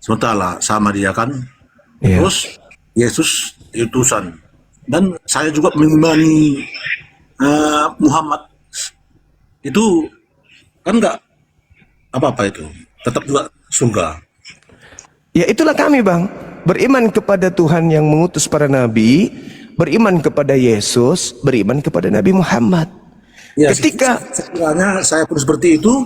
SWT sama dia kan. Iya. Terus Yesus utusan, dan saya juga mengimani Muhammad itu kan enggak apa-apa, itu tetap juga surga. Ya itulah kami Bang, beriman kepada Tuhan yang mengutus para nabi, beriman kepada Yesus, beriman kepada Nabi Muhammad. Ya, ketika sekiranya saya pun seperti itu,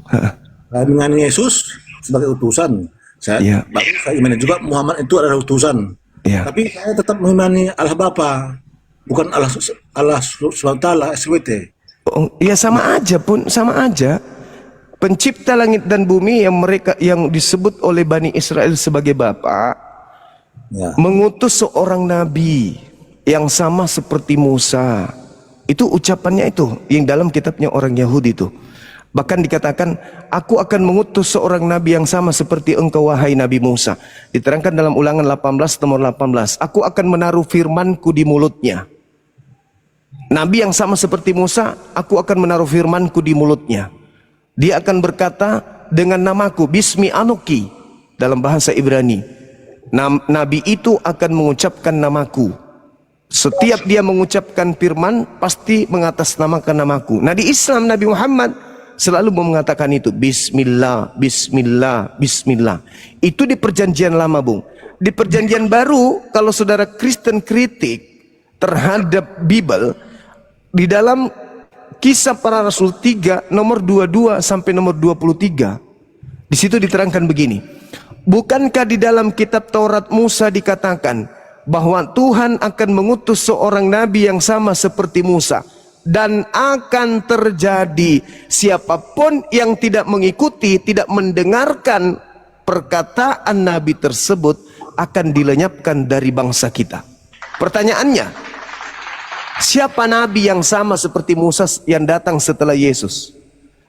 saya mengimani Yesus sebagai utusan, saya imani juga Muhammad itu adalah utusan. Ya. Tapi saya tetap mengimani Allah Bapa, bukan Allah SWT, SWT. Oh, ya sama aja pun, sama aja. Pencipta langit dan bumi yang disebut oleh Bani Israel sebagai Bapa, mengutus seorang nabi yang sama seperti Musa. Itu ucapannya itu yang dalam kitabnya orang Yahudi itu. Bahkan dikatakan, aku akan mengutus seorang nabi yang sama seperti engkau wahai Nabi Musa. Diterangkan dalam Ulangan 18 nomor 18. Aku akan menaruh firmanku di mulutnya. Nabi yang sama seperti Musa, aku akan menaruh firmanku di mulutnya. Dia akan berkata dengan namaku, Bismi Anoki, dalam bahasa Ibrani. Nabi itu akan mengucapkan namaku. Setiap dia mengucapkan firman, pasti mengatasnamakan namaku. Nah di Islam Nabi Muhammad selalu mengatakan itu, Bismillah, Bismillah, Bismillah. Itu di perjanjian lama Bung. Di perjanjian baru, kalau saudara Kristen kritik terhadap Bible, di dalam Kisah Para Rasul 3 nomor 22 sampai nomor 23, di situ diterangkan begini. Bukankah di dalam kitab Taurat Musa dikatakan bahwa Tuhan akan mengutus seorang nabi yang sama seperti Musa, dan akan terjadi siapapun yang tidak mengikuti, tidak mendengarkan perkataan nabi tersebut akan dilenyapkan dari bangsa kita. Pertanyaannya, siapa nabi yang sama seperti Musa yang datang setelah Yesus?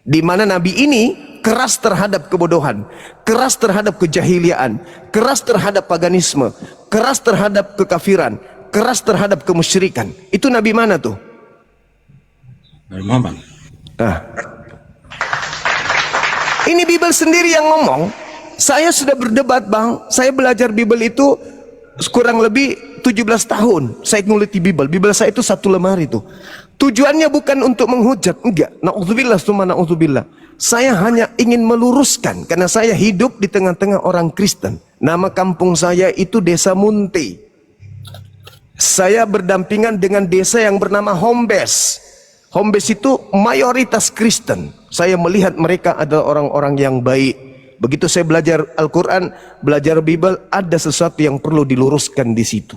Di mana nabi ini keras terhadap kebodohan, keras terhadap kejahiliaan, keras terhadap paganisme, keras terhadap kekafiran, keras terhadap kemusyrikan. Itu nabi mana tuh? Nabi Muhammad. Nah, ini Bible sendiri yang ngomong. saya sudah berdebat bang, saya belajar Bible itu kurang lebih 17 tahun saya nguliti Bible. Bible saya itu satu lemari itu. Tujuannya bukan untuk menghujat, enggak. Na'udzubillah summa na'udzubillah. Saya hanya ingin meluruskan, karena saya hidup di tengah-tengah orang Kristen. Nama kampung saya itu Desa Munti. Saya berdampingan dengan desa yang bernama Hombes. Hombes itu mayoritas Kristen. Saya melihat mereka adalah orang-orang yang baik. Begitu saya belajar Al-Quran, belajar Bible, ada sesuatu yang perlu diluruskan di situ.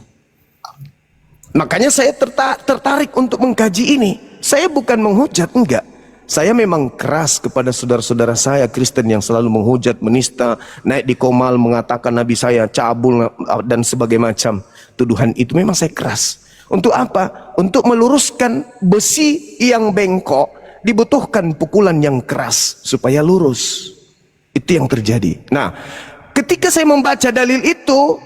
Makanya saya tertarik untuk mengkaji ini. Saya bukan menghujat, enggak. Saya memang keras kepada saudara-saudara saya Kristen yang selalu menghujat, menista, naik di komal, mengatakan Nabi saya cabul dan sebagainya macam. Tuduhan itu memang saya keras. Untuk apa? Untuk meluruskan besi yang bengkok, dibutuhkan pukulan yang keras supaya lurus. Itu yang terjadi. Nah, ketika saya membaca dalil itu,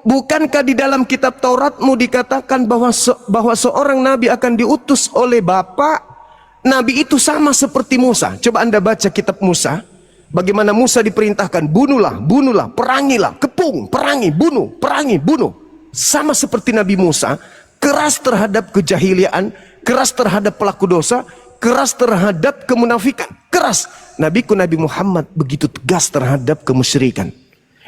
bukankah di dalam kitab Tauratmu dikatakan bahwa seorang nabi akan diutus oleh Bapa? Nabi itu sama seperti Musa. Coba Anda baca kitab Musa. Bagaimana Musa diperintahkan, bunuhlah, bunuhlah, perangilah, kepung, perangi, bunuh, perangi, bunuh. Sama seperti Nabi Musa, keras terhadap kejahiliaan, keras terhadap pelaku dosa, keras terhadap kemunafikan, keras. Nabi Muhammad begitu tegas terhadap kemusyrikan.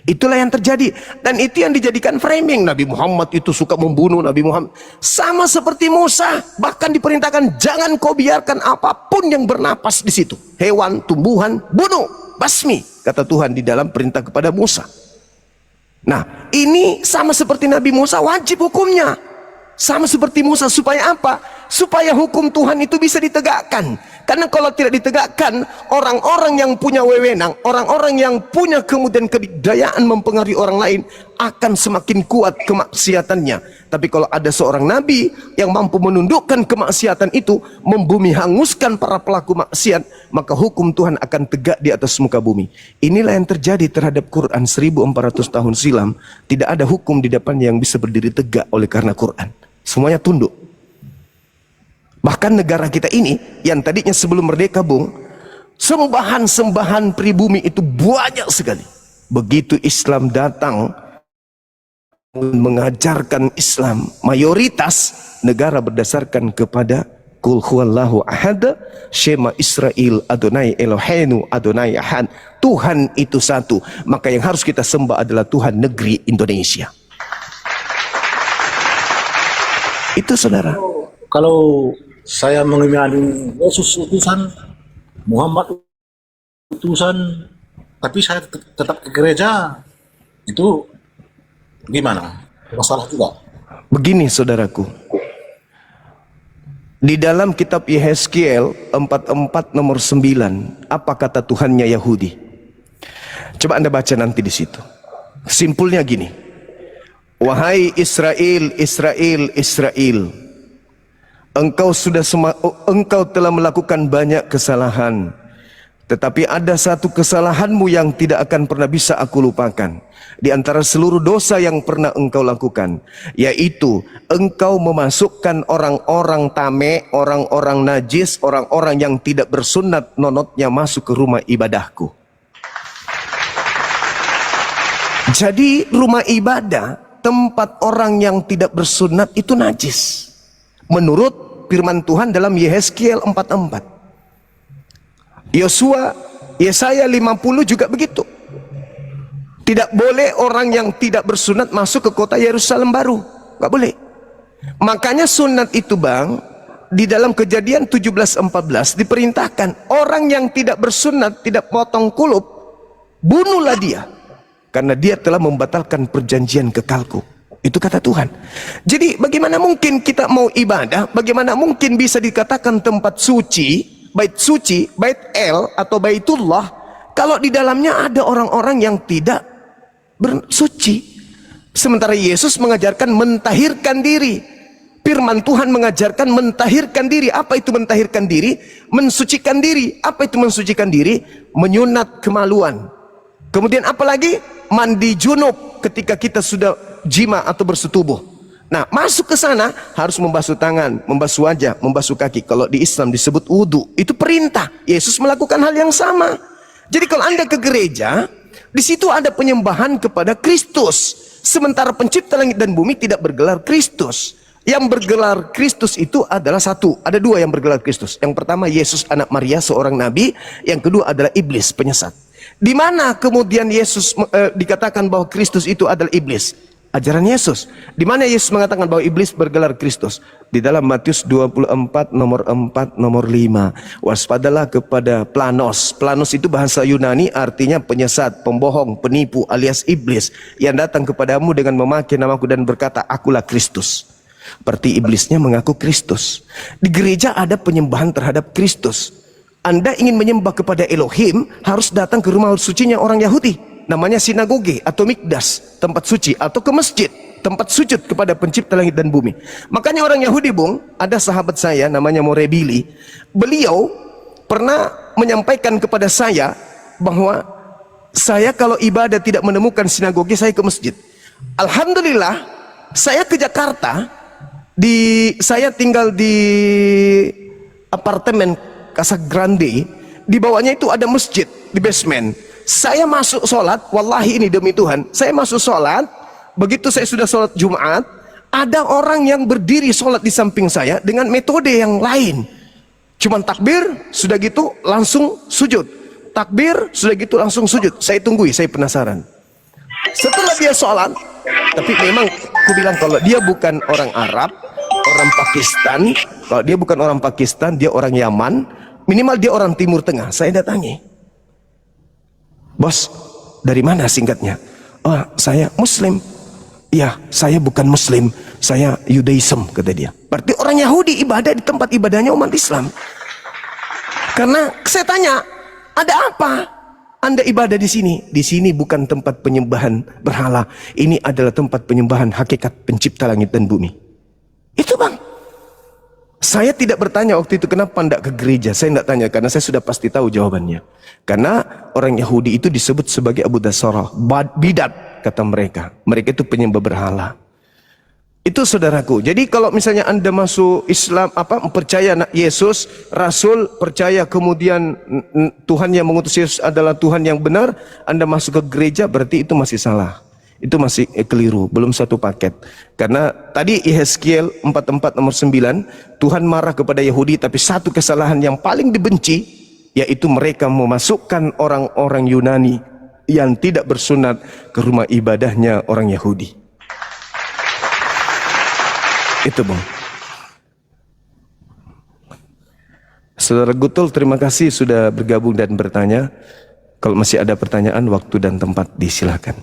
Itulah yang terjadi, dan itu yang dijadikan framing. Nabi Muhammad itu suka membunuh. Nabi Muhammad sama seperti Musa, bahkan diperintahkan jangan kau biarkan apapun yang bernapas di situ, hewan, tumbuhan, bunuh, basmi, kata Tuhan di dalam perintah kepada Musa. Nah, ini sama seperti Nabi Musa, wajib hukumnya sama seperti Musa. Supaya apa? Supaya hukum Tuhan itu bisa ditegakkan. Karena kalau tidak ditegakkan, orang-orang yang punya wewenang, orang-orang yang punya kemudian kedikdayaan mempengaruhi orang lain akan semakin kuat kemaksiatannya. Tapi kalau ada seorang nabi yang mampu menundukkan kemaksiatan itu, membumi hanguskan para pelaku maksiat, maka hukum Tuhan akan tegak di atas muka bumi. Inilah yang terjadi terhadap Quran 1400 tahun silam. Tidak ada hukum di depannya yang bisa berdiri tegak oleh karena Quran. Semuanya tunduk. Bahkan negara kita ini yang tadinya sebelum merdeka, Bung, sembahan-sembahan pribumi itu banyak sekali. Begitu Islam datang mengajarkan Islam, mayoritas negara berdasarkan kepada Qul huwallahu ahad, Shema Israel, Adonai Eloheinu, Adonai Ahad. Tuhan itu satu. Maka yang harus kita sembah adalah Tuhan negeri Indonesia. Itu saudara. Kalau saya mengimani Yesus utusan, Muhammad utusan, tapi saya tetap ke gereja, itu gimana? Masalah juga. Begini saudaraku, di dalam kitab Yehezkiel 44 nomor 9, apa kata Tuhannya Yahudi? Coba Anda baca nanti di situ. Simpulnya gini, wahai Israel, Israel, Israel, engkau telah melakukan banyak kesalahan, tetapi ada satu kesalahanmu yang tidak akan pernah bisa aku lupakan di antara seluruh dosa yang pernah engkau lakukan, yaitu engkau memasukkan orang-orang tame, orang-orang najis, orang-orang yang tidak bersunat nonotnya masuk ke rumah ibadahku. Jadi rumah ibadah, tempat orang yang tidak bersunat itu najis menurut firman Tuhan dalam Yehezkiel 44. Yesaya 50 juga begitu. Tidak boleh orang yang tidak bersunat masuk ke kota Yerusalem baru, nggak boleh. Makanya sunat itu, Bang, di dalam Kejadian 17:14 diperintahkan orang yang tidak bersunat, tidak potong kulup, bunuhlah dia, karena dia telah membatalkan perjanjian kekalku. Itu kata Tuhan. Jadi bagaimana mungkin kita mau ibadah, bagaimana mungkin bisa dikatakan tempat suci, bait El atau Baitullah, kalau di dalamnya ada orang-orang yang tidak bersuci. Sementara Yesus mengajarkan mentahirkan diri. Firman Tuhan mengajarkan mentahirkan diri. Apa itu mentahirkan diri? Mensucikan diri. Apa itu mensucikan diri? Menyunat kemaluan. Kemudian apa lagi? Mandi junub ketika kita sudah jima atau bersetubuh. Nah, masuk ke sana harus membasuh tangan, membasuh wajah, membasuh kaki. Kalau di Islam disebut wudhu. Itu perintah. Yesus melakukan hal yang sama. Jadi kalau Anda ke gereja, Di situ ada penyembahan kepada Kristus. Sementara pencipta langit dan bumi tidak bergelar Kristus. Yang bergelar Kristus itu adalah satu. Ada dua yang bergelar Kristus. Yang pertama Yesus anak Maria, seorang nabi. Yang kedua adalah iblis, penyesat. Di mana kemudian Yesus dikatakan bahwa Kristus itu adalah iblis? Ajaran Yesus. Di mana Yesus mengatakan bahwa iblis bergelar Kristus? Di dalam Matius 24 nomor 4 nomor 5. Waspadalah kepada Planos. Planos itu bahasa Yunani, artinya penyesat, pembohong, penipu alias iblis yang datang kepadamu dengan memakai namaku dan berkata, akulah Kristus. Berarti iblisnya mengaku Kristus. Di gereja ada penyembahan terhadap Kristus. Anda ingin menyembah kepada Elohim, harus datang ke rumah sucinya orang Yahudi. Namanya sinagoge atau mikdas, tempat suci, atau ke masjid, tempat sujud kepada pencipta langit dan bumi. Makanya orang Yahudi, Bung, ada sahabat saya namanya Morebili. Beliau pernah menyampaikan kepada saya bahwa saya kalau ibadah tidak menemukan sinagoge, saya ke masjid. Alhamdulillah, saya ke Jakarta, saya tinggal di apartemen Casa Grande, di bawahnya itu ada masjid di basement. Saya masuk sholat, wallahi ini demi Tuhan, saya masuk sholat, begitu saya sudah sholat Jumat, ada orang yang berdiri sholat di samping saya dengan metode yang lain. Cuman takbir, sudah gitu langsung sujud. Takbir, sudah gitu langsung sujud. Saya tunggui, saya penasaran. Setelah dia sholat, tapi memang aku bilang kalau dia bukan orang Arab, orang Pakistan, kalau dia bukan orang Pakistan, dia orang Yaman, minimal dia orang Timur Tengah. Saya datangi. Bos, dari mana singkatnya? Oh, saya Muslim. Ya, saya bukan Muslim, saya Yudaism, kata dia. Berarti orang Yahudi ibadah di tempat ibadahnya umat Islam. Karena saya tanya, ada apa Anda ibadah di sini? Di sini bukan tempat penyembahan berhala. Ini adalah tempat penyembahan hakikat pencipta langit dan bumi. Itu, Bang. Saya tidak bertanya waktu itu kenapa tidak ke gereja. Saya tidak tanya karena saya sudah pasti tahu jawabannya. Karena orang Yahudi itu disebut sebagai Abu Dasarah, bidat kata mereka. Mereka itu penyembah berhala. Itu saudaraku. Jadi kalau misalnya Anda masuk Islam, percaya Yesus Rasul, percaya kemudian Tuhan yang mengutus Yesus adalah Tuhan yang benar, Anda masuk ke gereja, berarti itu masih salah. Itu masih keliru, belum satu paket. Karena tadi Yehezkiel 44 nomor 9, Tuhan marah kepada Yahudi, tapi satu kesalahan yang paling dibenci, yaitu mereka memasukkan orang-orang Yunani yang tidak bersunat ke rumah ibadahnya orang Yahudi. Itu, Bang. Saudara Gutul, terima kasih sudah bergabung dan bertanya. Kalau masih ada pertanyaan, waktu dan tempat disilakan.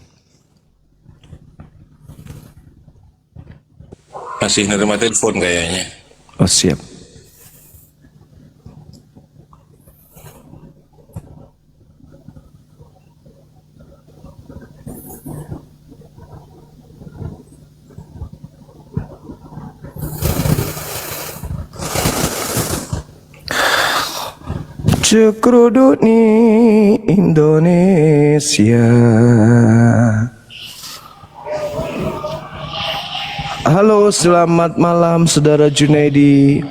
Masih nerima telepon kayaknya. Oh, siap. Cekruduni Indonesia. Halo, selamat malam saudara Junaidi.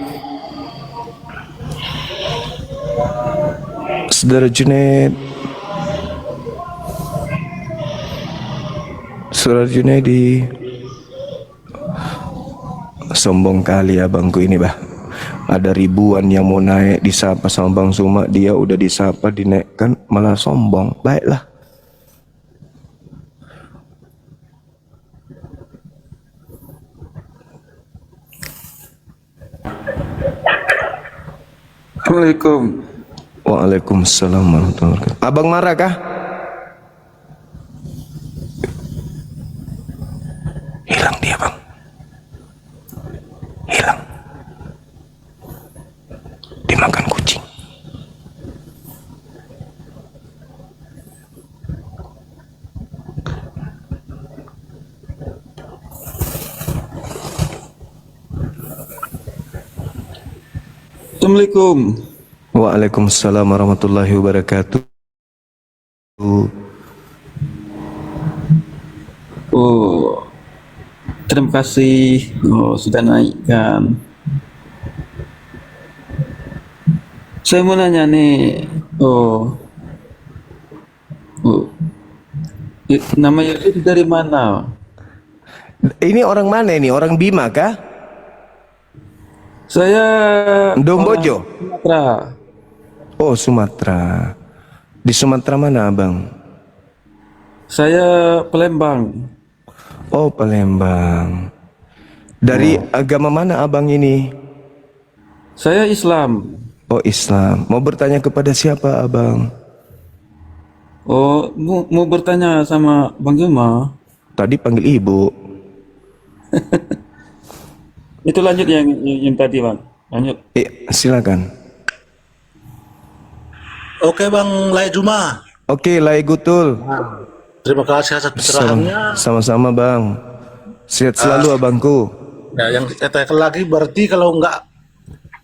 Saudara Junaid. Saudara Junaidi. Sombong kali abangku ini, bah. Ada ribuan yang mau naik disapa sama Bang Suma, dia udah disapa dinaikkan malah sombong. Baiklah. Assalamualaikum. Waalaikumsalam warahmatullahi wabarakatuh. Abang marah kah? Hilang dia, Bang. Hilang. Dimakan kucing. Assalamualaikum. Waalaikumsalam warahmatullahi wabarakatuh. Oh, terima kasih. Oh, sudah naikkan. Saya mau nanya nih. Oh, Nama Yesus dari mana? Ini orang mana ini? Orang Bima kah? Saya orang Dombojo? Sumatera. Oh, Sumatera. Di Sumatera mana, Abang? Saya Palembang. Oh, Palembang. Dari agama mana Abang ini? Saya Islam. Oh, Islam. Mau bertanya kepada siapa, Abang? Oh, mau bertanya sama Bang Yuma. Tadi panggil Ibu. Itu lanjut yang tadi, Bang. Lanjut. Silakan. Oke Bang Lai Juma. Oke, Lai Gutul. Terima kasih atas pencerahannya. Sama-sama, Bang. Sehat selalu, Abangku. Ya, yang saya tanyakan lagi berarti kalau nggak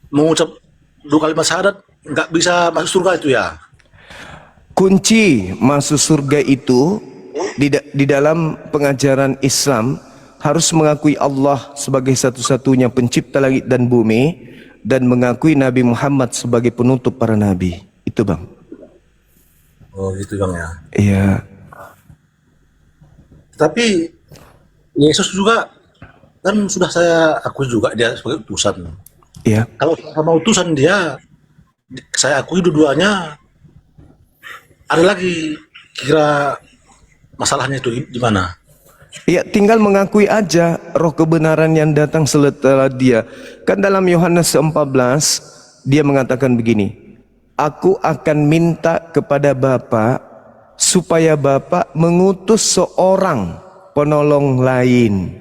mengucap dua kalimat syahadat nggak bisa masuk surga itu ya? Kunci masuk surga itu di dalam pengajaran Islam harus mengakui Allah sebagai satu-satunya pencipta langit dan bumi dan mengakui Nabi Muhammad sebagai penutup para nabi. Itu, Bang. Oh gitu Bang ya. Iya. Tapi Yesus juga kan sudah saya akui juga dia sebagai utusan. Iya. Kalau sama utusan dia, saya akui dua-duanya. Ada lagi kira masalahnya itu di mana? Ya, tinggal mengakui aja roh kebenaran yang datang setelah dia. Kan dalam Yohanes 14 dia mengatakan begini, aku akan minta kepada Bapa supaya Bapa mengutus seorang penolong lain.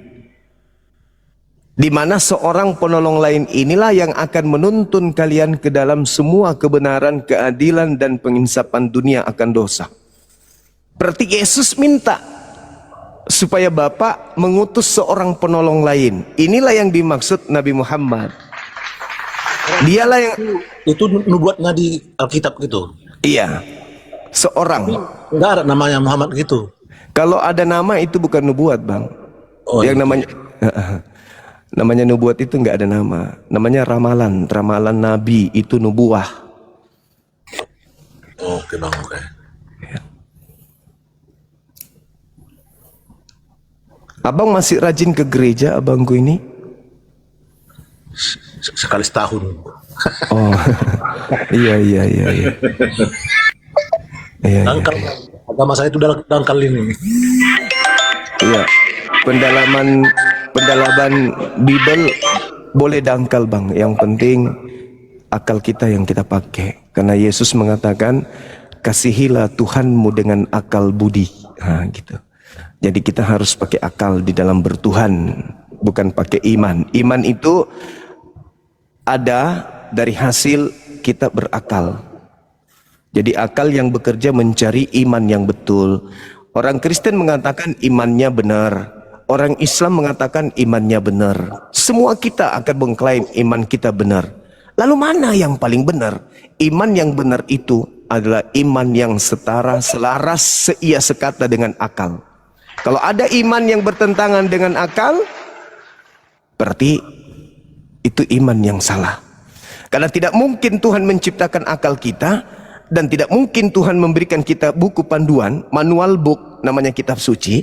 Di mana seorang penolong lain inilah yang akan menuntun kalian ke dalam semua kebenaran, keadilan dan penginsapan dunia akan dosa. Berarti Yesus minta supaya Bapa mengutus seorang penolong lain. Inilah yang dimaksud Nabi Muhammad. Dialah yang Itu nubuatnya di Alkitab gitu. iya, seorang. Enggak ada namanya Muhammad gitu. Kalau ada nama itu bukan nubuat, Bang. Oh, Yang gitu. namanya nubuat itu nggak ada nama. Namanya ramalan. Ramalan Nabi itu nubuah. Oke Bang, oke. Abang masih rajin ke gereja, abangku ini? Sekali setahun. Oh, iya. Iya. Dangkal. Agama saya itu dangkal ini. Iya. Pendalaman Bible boleh dangkal, Bang. Yang penting akal kita yang kita pakai. Karena Yesus mengatakan, kasihilah Tuhanmu dengan akal budi. Nah, gitu. Jadi kita harus pakai akal di dalam bertuhan, bukan pakai iman. Iman itu ada dari hasil kita berakal. Jadi akal yang bekerja mencari iman yang betul. Orang Kristen mengatakan imannya benar. Orang Islam mengatakan imannya benar. Semua kita akan mengklaim iman kita benar. Lalu mana yang paling benar? Iman yang benar itu adalah iman yang setara, selaras, seia sekata dengan akal. Kalau ada iman yang bertentangan dengan akal, berarti itu iman yang salah. Karena tidak mungkin Tuhan menciptakan akal kita, dan tidak mungkin Tuhan memberikan kita buku panduan, manual book, namanya kitab suci,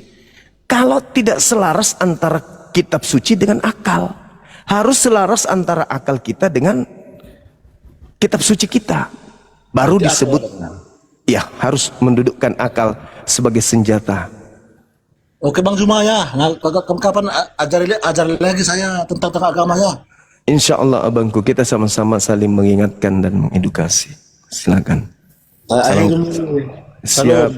kalau tidak selaras antara kitab suci dengan akal. Harus selaras antara akal kita dengan kitab suci kita. Baru disebut, ya harus mendudukkan akal sebagai senjata. Oke Bang Juma ya. Nah, kapan ajari lagi saya tentang agama ya. Insya Allah abangku, kita sama-sama saling mengingatkan dan mengedukasi. Silakan. Saya akhiri dulu. Siap.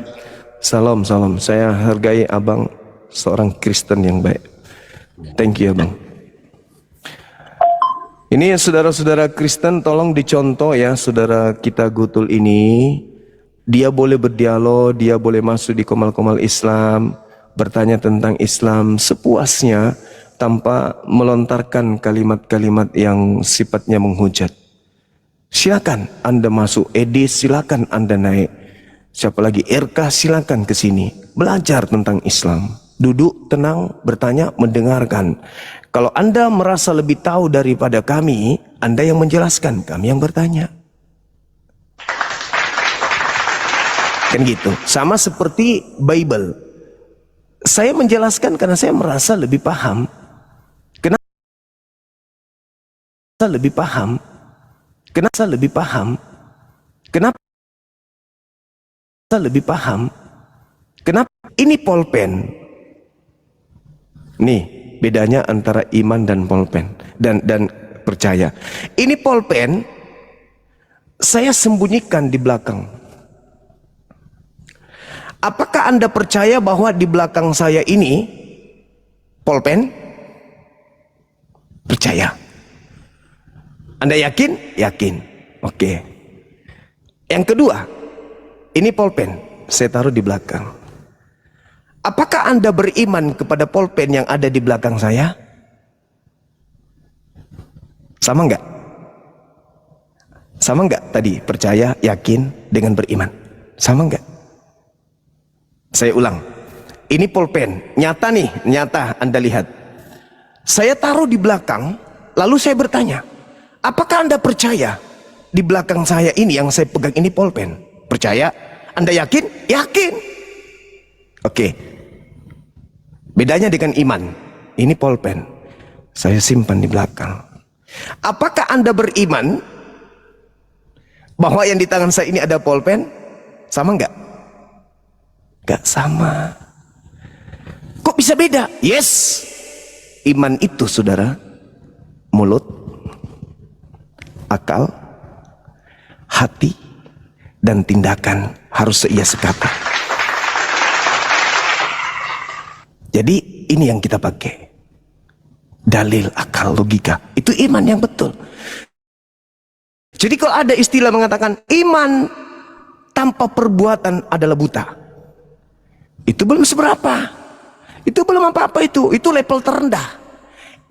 Salam. Saya hargai abang seorang Kristen yang baik. Thank you abang. Ini saudara-saudara Kristen, tolong dicontoh ya saudara kita Gutul ini. Dia boleh berdialog, dia boleh masuk di komal-komal Islam, bertanya tentang Islam sepuasnya tanpa melontarkan kalimat-kalimat yang sifatnya menghujat. Silakan Anda masuk, Edis silakan Anda naik. Siapa lagi RK silakan ke sini, belajar tentang Islam. Duduk tenang, bertanya, mendengarkan. Kalau Anda merasa lebih tahu daripada kami, Anda yang menjelaskan, kami yang bertanya. Kan gitu. Sama seperti Bible. Saya menjelaskan karena saya merasa lebih paham. Kenapa lebih paham? Kenapa lebih paham? Kenapa lebih paham? Kenapa? Ini pulpen. Nih, bedanya antara iman dan pulpen dan percaya. Ini pulpen saya sembunyikan di belakang. Apakah Anda percaya bahwa di belakang saya ini pulpen? Percaya. Anda yakin? Yakin. Oke. Yang kedua, ini pulpen saya taruh di belakang. Apakah Anda beriman kepada pulpen yang ada di belakang saya? Sama enggak? Sama enggak tadi percaya, yakin dengan beriman? Sama enggak? Saya ulang. Ini pulpen, nyata nih, nyata Anda lihat. Saya taruh di belakang, lalu saya bertanya, apakah Anda percaya di belakang saya ini yang saya pegang ini pulpen? Percaya? Anda yakin? Yakin. Oke. Bedanya dengan iman. Ini pulpen. Saya simpan di belakang. Apakah Anda beriman bahwa yang di tangan saya ini ada pulpen? Sama enggak? Enggak sama. Kok bisa beda? Yes. Iman itu, saudara, mulut, akal, hati, dan tindakan harus seia sekata. Jadi ini yang kita pakai. Dalil, akal, logika. Itu iman yang betul. Jadi kalau ada istilah mengatakan iman tanpa perbuatan adalah buta, itu belum seberapa. Itu belum apa-apa itu. Itu level terendah.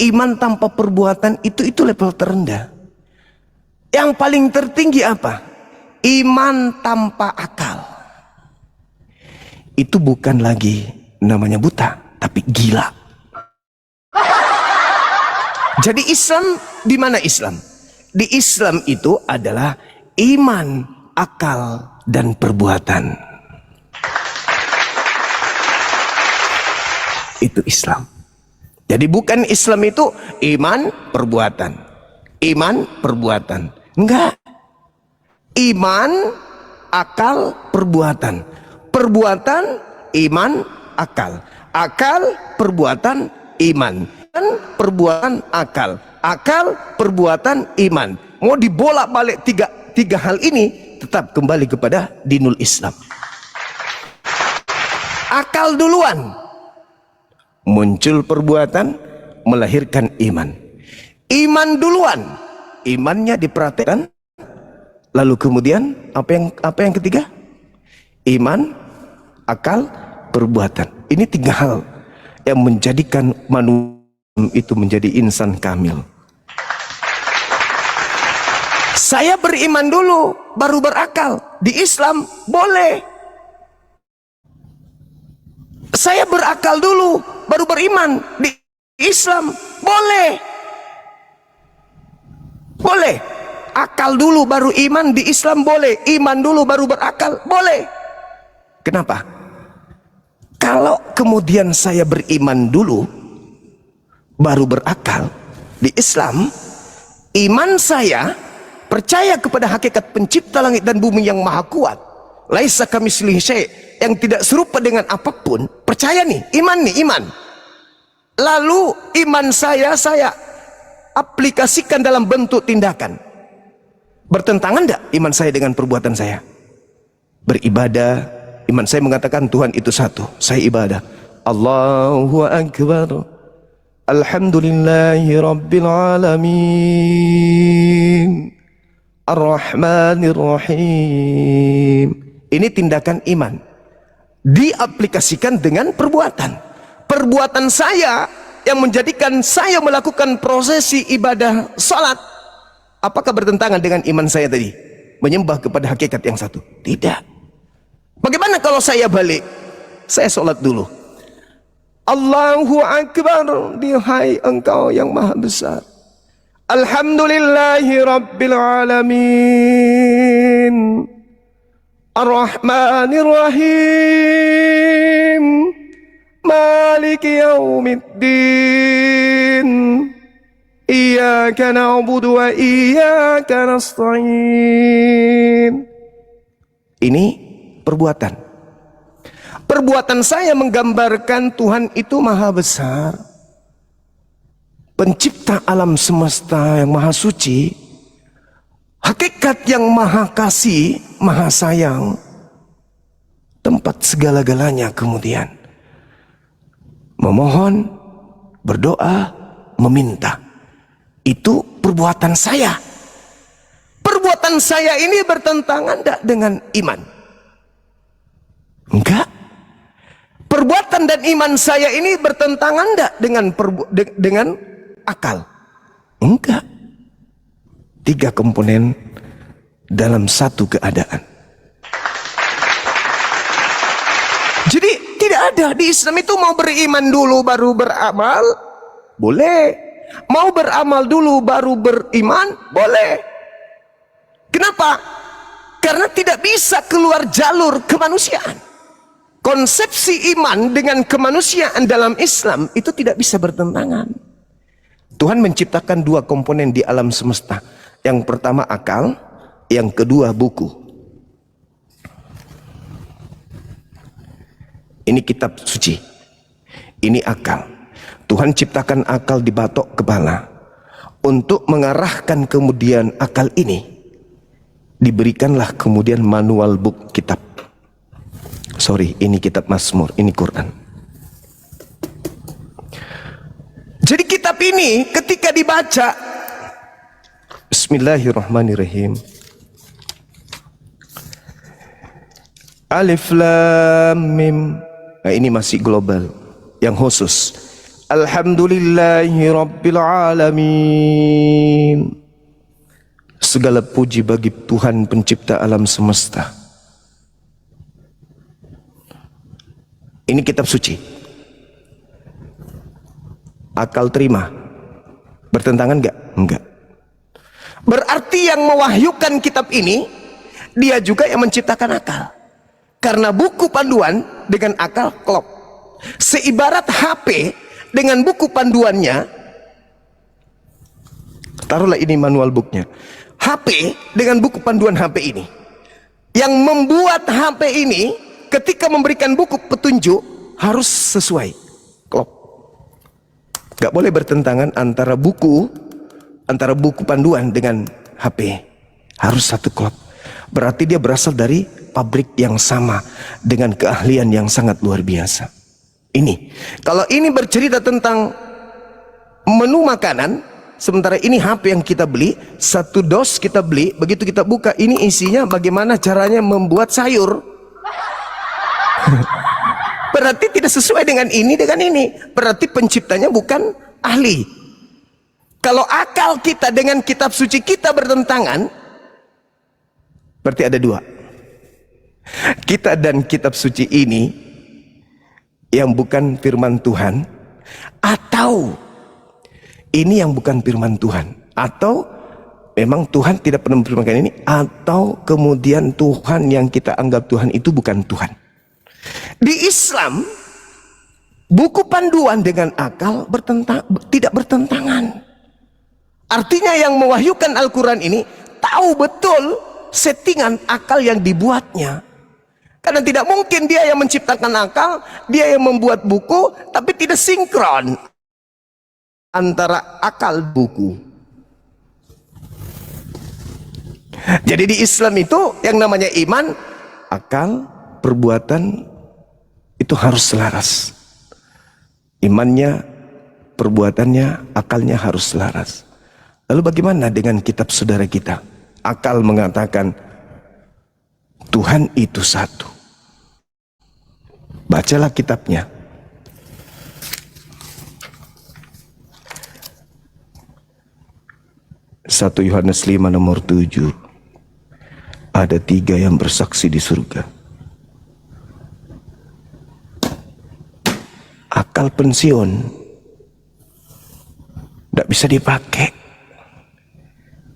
Iman tanpa perbuatan itu level terendah. Yang paling tertinggi apa? Iman tanpa akal. Itu bukan lagi namanya buta, tapi gila. Jadi Islam, di mana Islam? Di Islam itu adalah iman, akal, dan perbuatan. Itu Islam. Jadi bukan Islam itu iman, perbuatan. Iman, perbuatan. Enggak. Iman, akal, perbuatan. Perbuatan, iman, akal. Akal, perbuatan, iman. Dan perbuatan, akal. Akal, perbuatan, iman. Mau dibolak-balik tiga hal ini, tetap kembali kepada dinul Islam. Akal duluan, muncul perbuatan, melahirkan iman. Iman duluan, imannya diperhatikan, lalu kemudian apa yang ketiga? Iman, akal, perbuatan. Ini tiga hal yang menjadikan manusia itu menjadi insan kamil. Saya beriman dulu, baru berakal. Di Islam boleh. Saya berakal dulu, baru beriman. Di Islam boleh. Boleh. Akal dulu baru iman, di Islam boleh. Iman dulu baru berakal, boleh. Kenapa? Kalau kemudian saya beriman dulu, baru berakal, di Islam, iman saya percaya kepada hakikat pencipta langit dan bumi yang maha kuat, laisa kamitslihi syai', yang tidak serupa dengan apapun. Percaya nih, iman. Lalu iman saya aplikasikan dalam bentuk tindakan. Bertentangan enggak iman saya dengan perbuatan saya? Beribadah, iman saya mengatakan Tuhan itu satu, saya ibadah. Allahu Akbar. Alhamdulillahi Rabbil Alamin. Ar-Rahmanir Rahim. Ini tindakan iman. Diaplikasikan dengan perbuatan. Perbuatan saya yang menjadikan saya melakukan prosesi ibadah salat, apakah bertentangan dengan iman saya tadi? Menyembah kepada hakikat yang satu? Tidak. Bagaimana kalau saya balik? Saya salat dulu. Allahu Akbar, dihai Engkau yang maha besar. Alhamdulillahi Rabbil Alamin. Ar-Rahmanir Rahim. Maliki yaumiddin. Iyyaka na'budu wa iyyaka nasta'in. Ini perbuatan. Perbuatan saya menggambarkan Tuhan itu maha besar, pencipta alam semesta yang maha suci, hakikat yang maha kasih, maha sayang, tempat segala-galanya. Kemudian memohon, berdoa, meminta. Itu perbuatan saya. Perbuatan saya ini bertentangan enggak dengan iman? Enggak. Perbuatan dan iman saya ini bertentangan enggak dengan akal? Enggak. 3 komponen dalam satu keadaan. Jadi tidak ada di Islam itu mau beriman dulu baru beramal, boleh. Mau beramal dulu baru beriman, boleh. Kenapa? Karena tidak bisa keluar jalur kemanusiaan. Konsepsi iman dengan kemanusiaan dalam Islam itu tidak bisa bertentangan. Tuhan menciptakan 2 komponen di alam semesta. Yang pertama akal, yang kedua buku. Ini kitab suci. Ini akal. Tuhan ciptakan akal di batok kepala. Untuk mengarahkan kemudian akal ini, diberikanlah kemudian manual book kitab. Sorry, ini kitab Mazmur, ini Quran. Jadi kitab ini ketika dibaca, Bismillahirrahmanirrahim. Alif Lam Mim. Nah, ini masih global. Yang khusus, Alhamdulillahi Rabbil Alamin. Segala puji bagi Tuhan pencipta alam semesta. Ini kitab suci. Akal terima. Bertentangan enggak? Enggak. Berarti yang mewahyukan kitab ini, dia juga yang menciptakan akal. Karena buku panduan dengan akal klop. Seibarat HP dengan buku panduannya, taruhlah ini manual booknya. HP dengan buku panduan HP ini, yang membuat HP ini ketika memberikan buku petunjuk harus sesuai, klop. Gak boleh bertentangan antara buku panduan dengan HP, harus satu klop. Berarti dia berasal dari pabrik yang sama dengan keahlian yang sangat luar biasa. Ini, kalau ini bercerita tentang menu makanan, sementara ini HP yang kita beli, 1 dos kita beli, begitu kita buka, ini isinya bagaimana caranya membuat sayur. Berarti tidak sesuai dengan ini, berarti penciptanya bukan ahli. Kalau akal kita dengan kitab suci kita bertentangan, berarti ada 2. Kita dan kitab suci ini yang bukan firman Tuhan, atau ini yang bukan firman Tuhan, atau memang Tuhan tidak pernah memfirmankan ini, atau kemudian Tuhan yang kita anggap Tuhan itu bukan Tuhan. Di Islam, buku panduan dengan akal tidak bertentangan. Artinya yang mewahyukan Al-Quran ini tahu betul settingan akal yang dibuatnya. Karena tidak mungkin dia yang menciptakan akal, dia yang membuat buku, tapi tidak sinkron antara akal buku. Jadi di Islam itu yang namanya iman, akal, perbuatan itu harus selaras. Imannya, perbuatannya, akalnya harus selaras. Lalu bagaimana dengan kitab saudara kita? Akal mengatakan Tuhan itu satu. Bacalah kitabnya. Satu Yohanes 5 nomor 7. Ada 3 yang bersaksi di surga. Akal pensiun tidak bisa dipakai.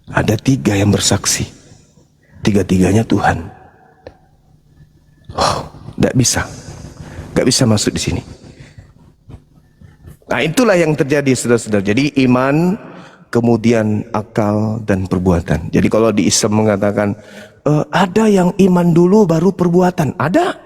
Ada 3 yang bersaksi. 3-3-nya Tuhan. Oh, tidak bisa masuk di sini. Nah, itulah yang terjadi, saudara-saudara. Jadi iman, kemudian akal dan perbuatan. Jadi kalau di Islam mengatakan ada yang iman dulu baru perbuatan. Ada.